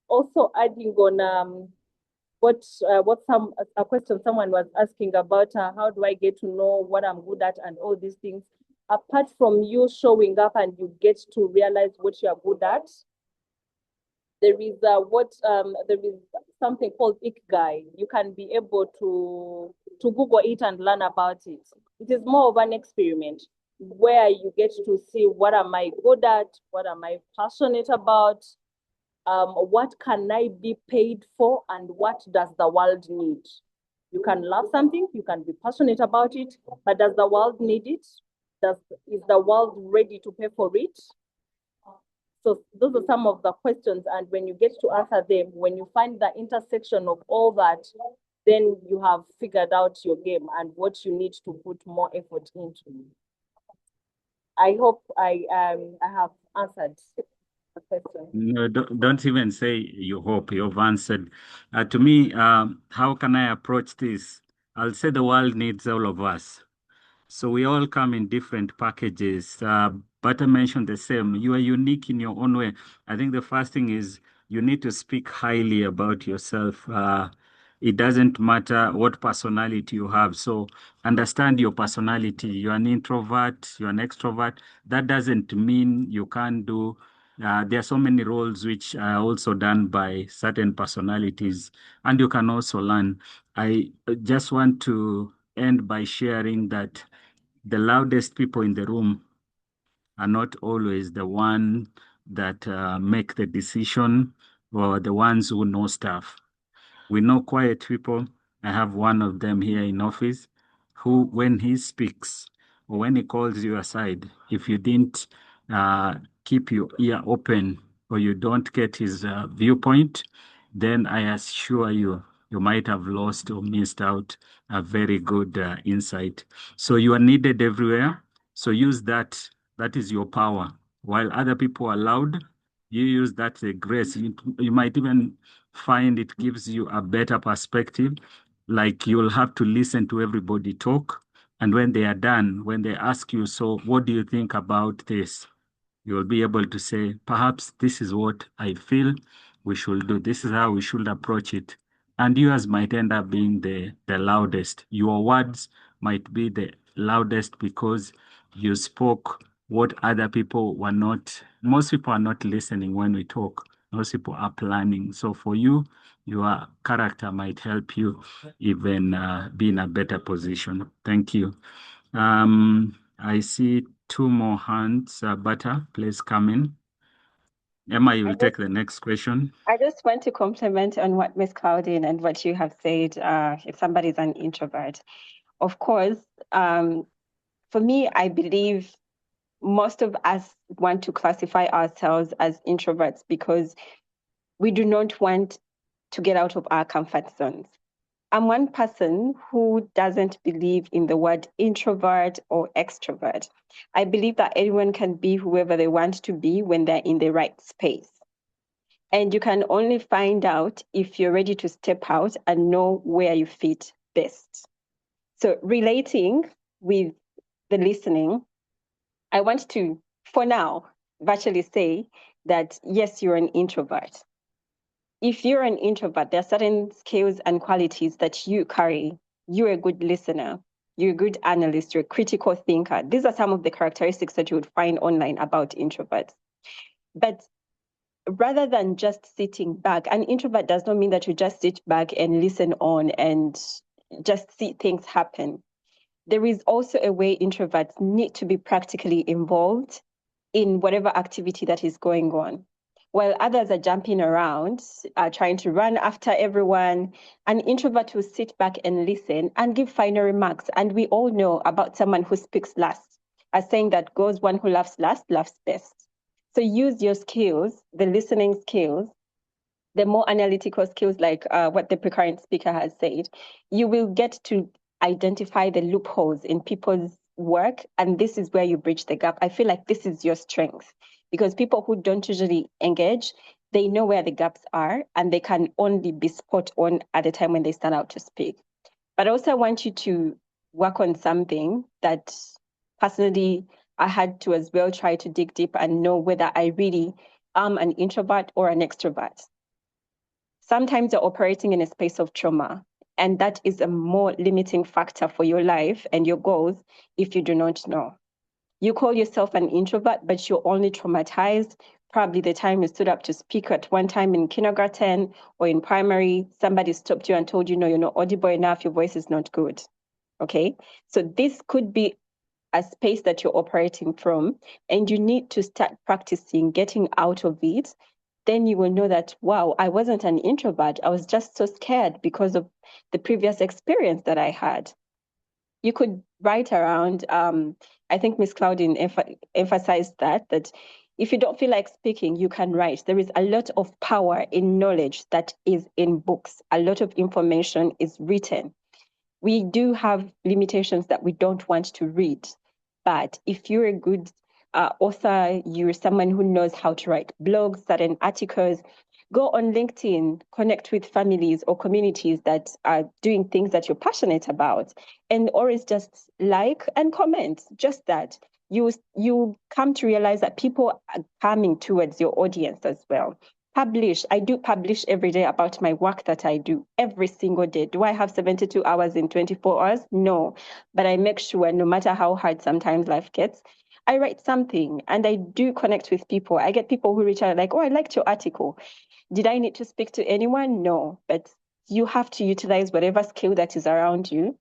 Also adding on what a question someone was asking about how do I get to know what I'm good at and all these things. Apart from you showing up and you get to realize what you are good at, there is something called Ikigai. You can be able to Google it and learn about it. It is more of an experiment where you get to see what am I good at, what am I passionate about, what can I be paid for, and what does the world need? You can love something, you can be passionate about it, but does the world need it? Is the world ready to pay for it? So those are some of the questions, and when you get to answer them, when you find the intersection of all that, then you have figured out your game and what you need to put more effort into. I hope I have answered the question.
No, don't even say you hope. You've answered. To me, how can I approach this? I'll say the world needs all of us. So we all come in different packages. But I mentioned the same. You are unique in your own way. I think the first thing is you need to speak highly about yourself. It doesn't matter what personality you have. So understand your personality. You're an introvert, you're an extrovert. That doesn't mean you can't do. There are so many roles which are also done by certain personalities, and you can also learn. I just want to end by sharing that the loudest people in the room are not always the one that make the decision or the ones who know stuff. We know quiet people. I have one of them here in office who, when he speaks or when he calls you aside, if you didn't keep your ear open or you don't get his viewpoint, then I assure you, you might have lost or missed out a very good insight. So you are needed everywhere. So use that. That is your power. While other people are loud, You use that grace. You might even find it gives you a better perspective. Like you'll have to listen to everybody talk. And when they are done, when they ask you, so what do you think about this? You'll be able to say, perhaps this is what I feel we should do. This is how we should approach it. And yours might end up being the loudest. Your words might be the loudest because you spoke what other people were not. Most people are not listening when we talk. Most people are planning. So for you, your character might help you even be in a better position. Thank you. I see two more hands. Butter, please come in. Emma, you will take the next question.
I just want to compliment on what Miss Claudine and what you have said. If somebody's an introvert, of course, for me, I believe most of us want to classify ourselves as introverts because we do not want to get out of our comfort zones. I'm one person who doesn't believe in the word introvert or extrovert. I believe that anyone can be whoever they want to be when they're in the right space. And you can only find out if you're ready to step out and know where you fit best. So, relating with the listening, I want to, for now, virtually say that yes, you're an introvert. If you're an introvert, there are certain skills and qualities that you carry. You're a good listener. You're a good analyst. You're a critical thinker. These are some of the characteristics that you would find online about introverts. But rather than just sitting back, an introvert does not mean that you just sit back and listen on and just see things happen. There is also a way introverts need to be practically involved in whatever activity that is going on. While others are jumping around, trying to run after everyone, an introvert will sit back and listen and give final remarks. And we all know about someone who speaks last, a saying that goes, one who laughs last, laughs best. So use your skills, the listening skills, the more analytical skills like what the current speaker has said. You will get to identify the loopholes in people's work, and this is where you bridge the gap. I feel like this is your strength because people who don't usually engage, they know where the gaps are and they can only be spot on at the time when they stand out to speak. But also I want you to work on something that personally I had to as well try to dig deep and know whether I really am an introvert or an extrovert. Sometimes you're operating in a space of trauma, and that is a more limiting factor for your life and your goals if you do not know. You call yourself an introvert, but you're only traumatized. Probably the time you stood up to speak at one time in kindergarten or in primary, somebody stopped you and told you, no, you're not audible enough, your voice is not good. Okay, so this could be a space that you're operating from, and you need to start practicing getting out of it. Then you will know that, wow, I wasn't an introvert. I was just so scared because of the previous experience that I had. You could write around, I think Ms. Claudine emphasized that if you don't feel like speaking, you can write. There is a lot of power in knowledge that is in books. A lot of information is written. We do have limitations that we don't want to read. But if you're a good author, you're someone who knows how to write blogs, certain articles, go on LinkedIn, connect with families or communities that are doing things that you're passionate about, and always just like and comment, just that. You come to realize that people are coming towards your audience as well. Publish. I do publish every day about my work that I do every single day. Do I have 72 hours in 24 hours? No. But I make sure no matter how hard sometimes life gets, I write something and I do connect with people. I get people who reach out like, oh, I liked your article. Did I need to speak to anyone? No. But you have to utilize whatever skill that is around you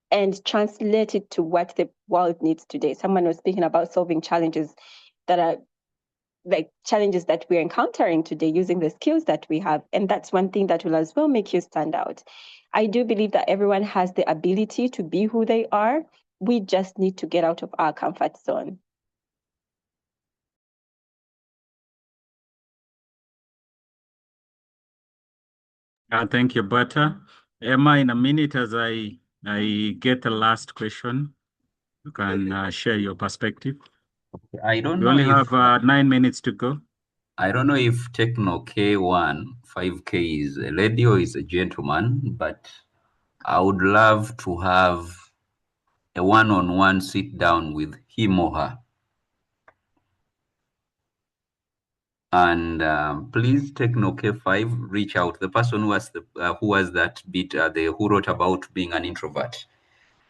and translate it to what the world needs today. Someone was speaking about solving challenges that are like challenges that we're encountering today using the skills that we have. And that's one thing that will as well make you stand out. I do believe that everyone has the ability to be who they are. We just need to get out of our comfort zone.
Thank you, Butter. Emma, in a minute, as I get the last question, you can share your perspective.
I don't
We
know
only
if
have 9 minutes to go.
I don't know if Techno K1 5K is a lady or is a gentleman, but I would love to have a one-on-one sit down with him or her. And please, Techno K5, reach out. The person who has that bit, who wrote about being an introvert.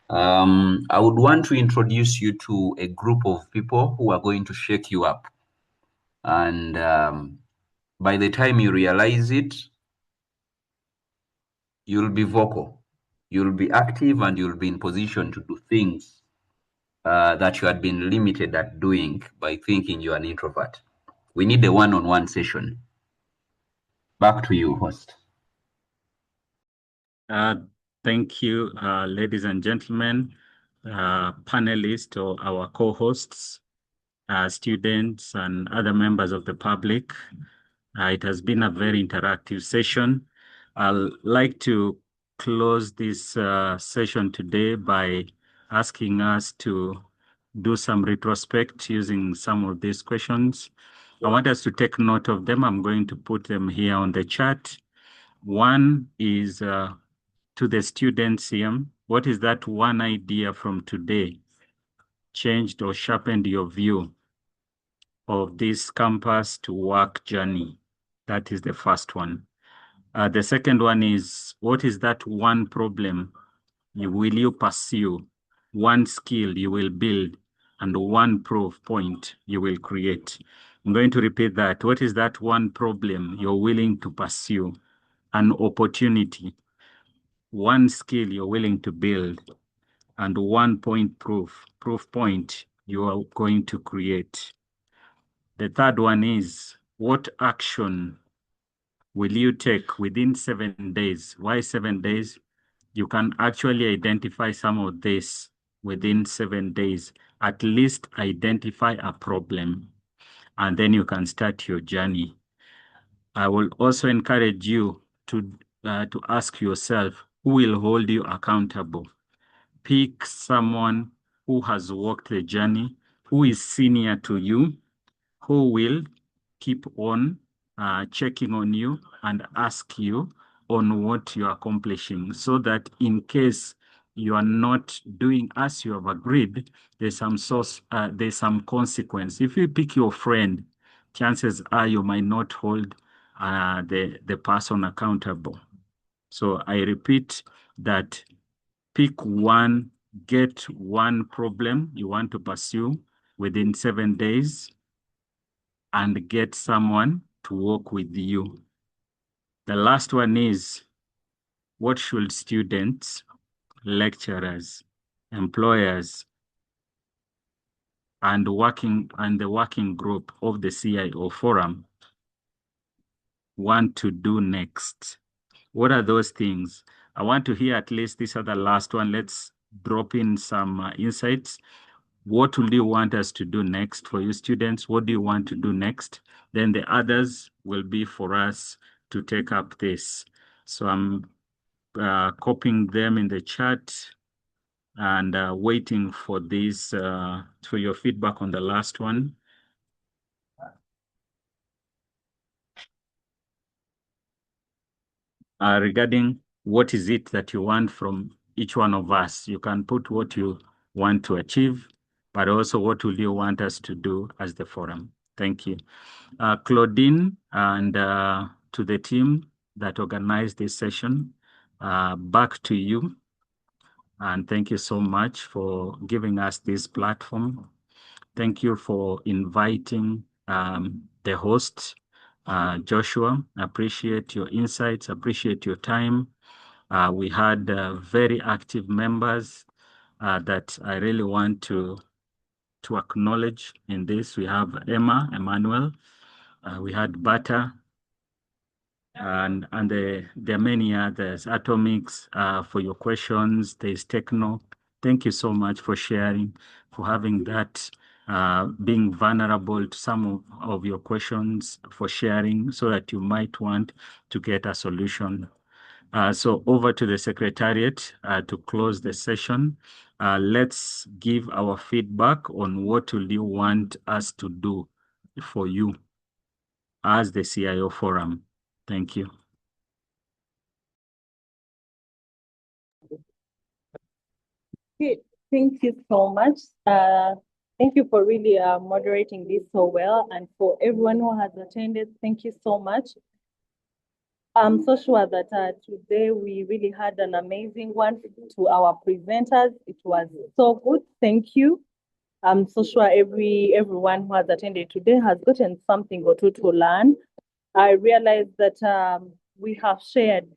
I would want to introduce you to a group of people who are going to shake you up. And by the time you realize it, you'll be vocal, you'll be active, and you'll be in position to do things that you had been limited at doing by thinking you're an introvert. We need a one-on-one session. Back to you, host.
Thank you, ladies and gentlemen, panelists or our co-hosts, students and other members of the public. It has been a very interactive session. I'd like to close this session today by asking us to do some retrospect using some of these questions. I want us to take note of them. I'm going to put them here on the chat. One is to the students here. What is that one idea from today changed or sharpened your view of this campus to work journey? That is the first one. The second one is, what is that one problem will you pursue, one skill you will build, and one proof point you will create? I'm going to repeat that. What is that one problem you're willing to pursue, an opportunity, one skill you're willing to build, and one proof point you are going to create? The third one is, what action will you take within 7 days? Why 7 days? You can actually identify some of this within 7 days. At least identify a problem, and then you can start your journey. I will also encourage you to ask yourself, who will hold you accountable? Pick someone who has walked the journey, who is senior to you, who will keep on checking on you and ask you on what you're accomplishing, so that in case you are not doing as you have agreed, there's some consequence. If you pick your friend, chances are you might not hold the person accountable. So I repeat that: pick one, get one problem you want to pursue within 7 days, and get someone to work with you. The last one is, what should students, lecturers, employers, and the working group of the CIO forum want to do next? What are those things? I want to hear at least these are the last one. Let's drop in some insights. What will you want us to do next for you students? What do you want to do next? Then the others will be for us to take up this. So I'm copying them in the chat and waiting for this, for your feedback on the last one. Regarding what is it that you want from each one of us, you can put what you want to achieve, but also what will you want us to do as the forum. Thank you. Claudine, and to the team that organized this session, back to you. And thank you so much for giving us this platform. Thank you for inviting the host, Joshua. Appreciate your insights, appreciate your time. We had very active members that I really want to acknowledge in this. We have Emmanuel, we had Bata, and there are many others. Atomics, for your questions. There's Techno. Thank you so much for sharing, for having that, being vulnerable to some of your questions, for sharing so that you might want to get a solution. So over to the Secretariat to close the session. Let's give our feedback on what will you want us to do for you. as the CIO Forum. Thank you.
Okay, thank you so much. Thank you for really moderating this so well, and for everyone who has attended, thank you so much. I'm so sure that today we really had an amazing one to our presenters. It was so good. Thank you. I'm so sure everyone who has attended today has gotten something or two to learn. I realized that we have shared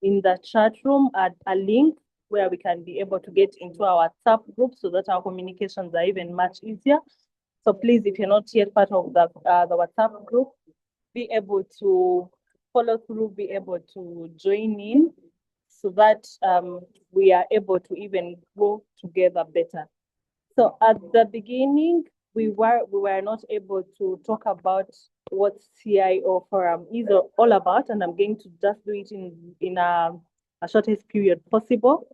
in the chat room a link where we can be able to get into our WhatsApp group so that our communications are even much easier. So please, if you're not yet part of the WhatsApp group, be able to follow through, be able to join in so that we are able to even grow together better. So at the beginning, we were not able to talk about what CIO Forum is all about, and I'm going to just do it in a shortest period possible.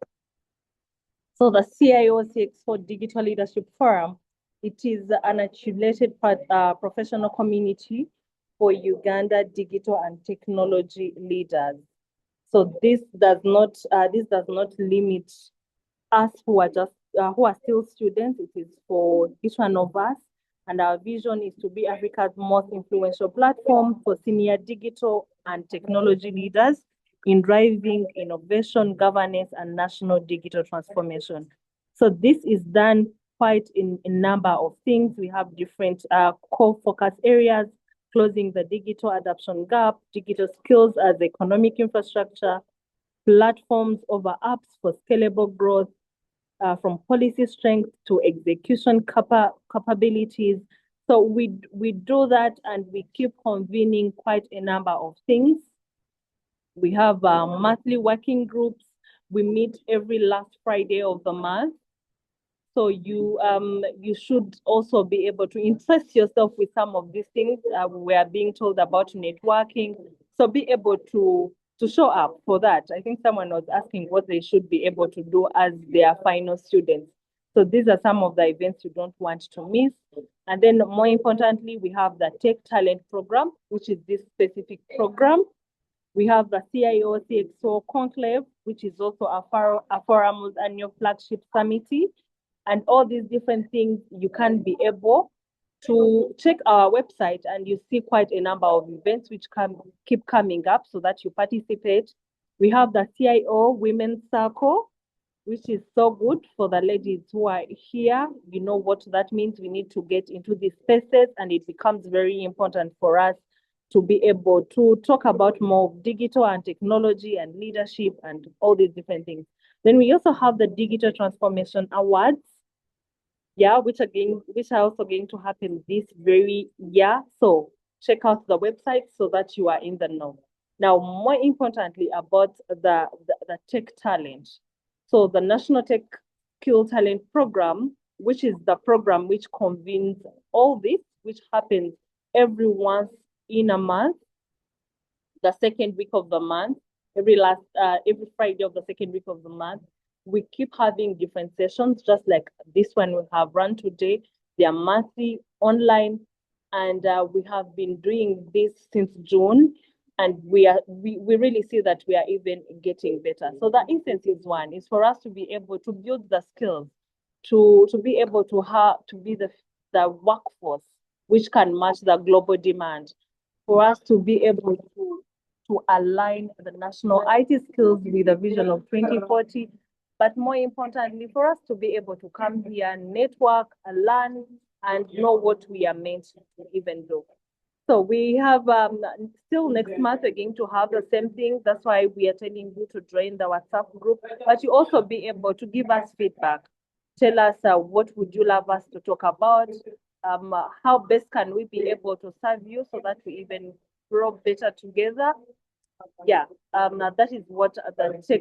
So the CIO-CxO Digital Leadership Forum, it is an accumulated professional community for Uganda digital and technology leaders. So this does not limit us who are still students. It is for each one of us, and our vision is to be Africa's most influential platform for senior digital and technology leaders in driving innovation, governance, and national digital transformation. So this is done quite in a number of things. We have different core focus areas: closing the digital adoption gap, digital skills as economic infrastructure, platforms over apps for scalable growth, from policy strength to execution capabilities. So we do that, and we keep convening quite a number of things. We have monthly working groups. We meet every last Friday of the month. So you should also be able to interest yourself with some of these things. We are being told about networking. So be able to show up for that. I think someone was asking what they should be able to do as their final students. So these are some of the events you don't want to miss. And then more importantly, we have the Tech Talent Program, which is this specific program. We have the CIO-CxO Conclave, which is also a forum's annual flagship summit. And all these different things, you can be able to check our website, and you see quite a number of events which keep coming up so that you participate. We have the CIO Women's Circle, which is so good for the ladies who are here. You know what that means. We need to get into these spaces, and it becomes very important for us to be able to talk about more digital and technology and leadership and all these different things. Then we also have the Digital Transformation Awards, which are also going to happen this very year. So check out the website so that you are in the know. Now, more importantly, about the tech talent. So the National Tech Skill Talent Program, which is the program which convenes all this, which happens every once in a month, the second week of the month, every Friday of the second week of the month. We keep having different sessions, just like this one we have run today. They are monthly online, and we have been doing this since June, and we really see that we are even getting better. So the essence is one is for us to be able to build the skills, to be able to be the workforce which can match the global demand, for us to be able to align the national IT skills with the vision of 2040, but more importantly, for us to be able to come here, network, learn, and know what we are meant to even do. So we have still next month we're going to have the same thing. That's why we are telling you to join the WhatsApp group, but you also be able to give us feedback. Tell us what would you love us to talk about? How best can we be able to serve you so that we even grow better together? That is what the tech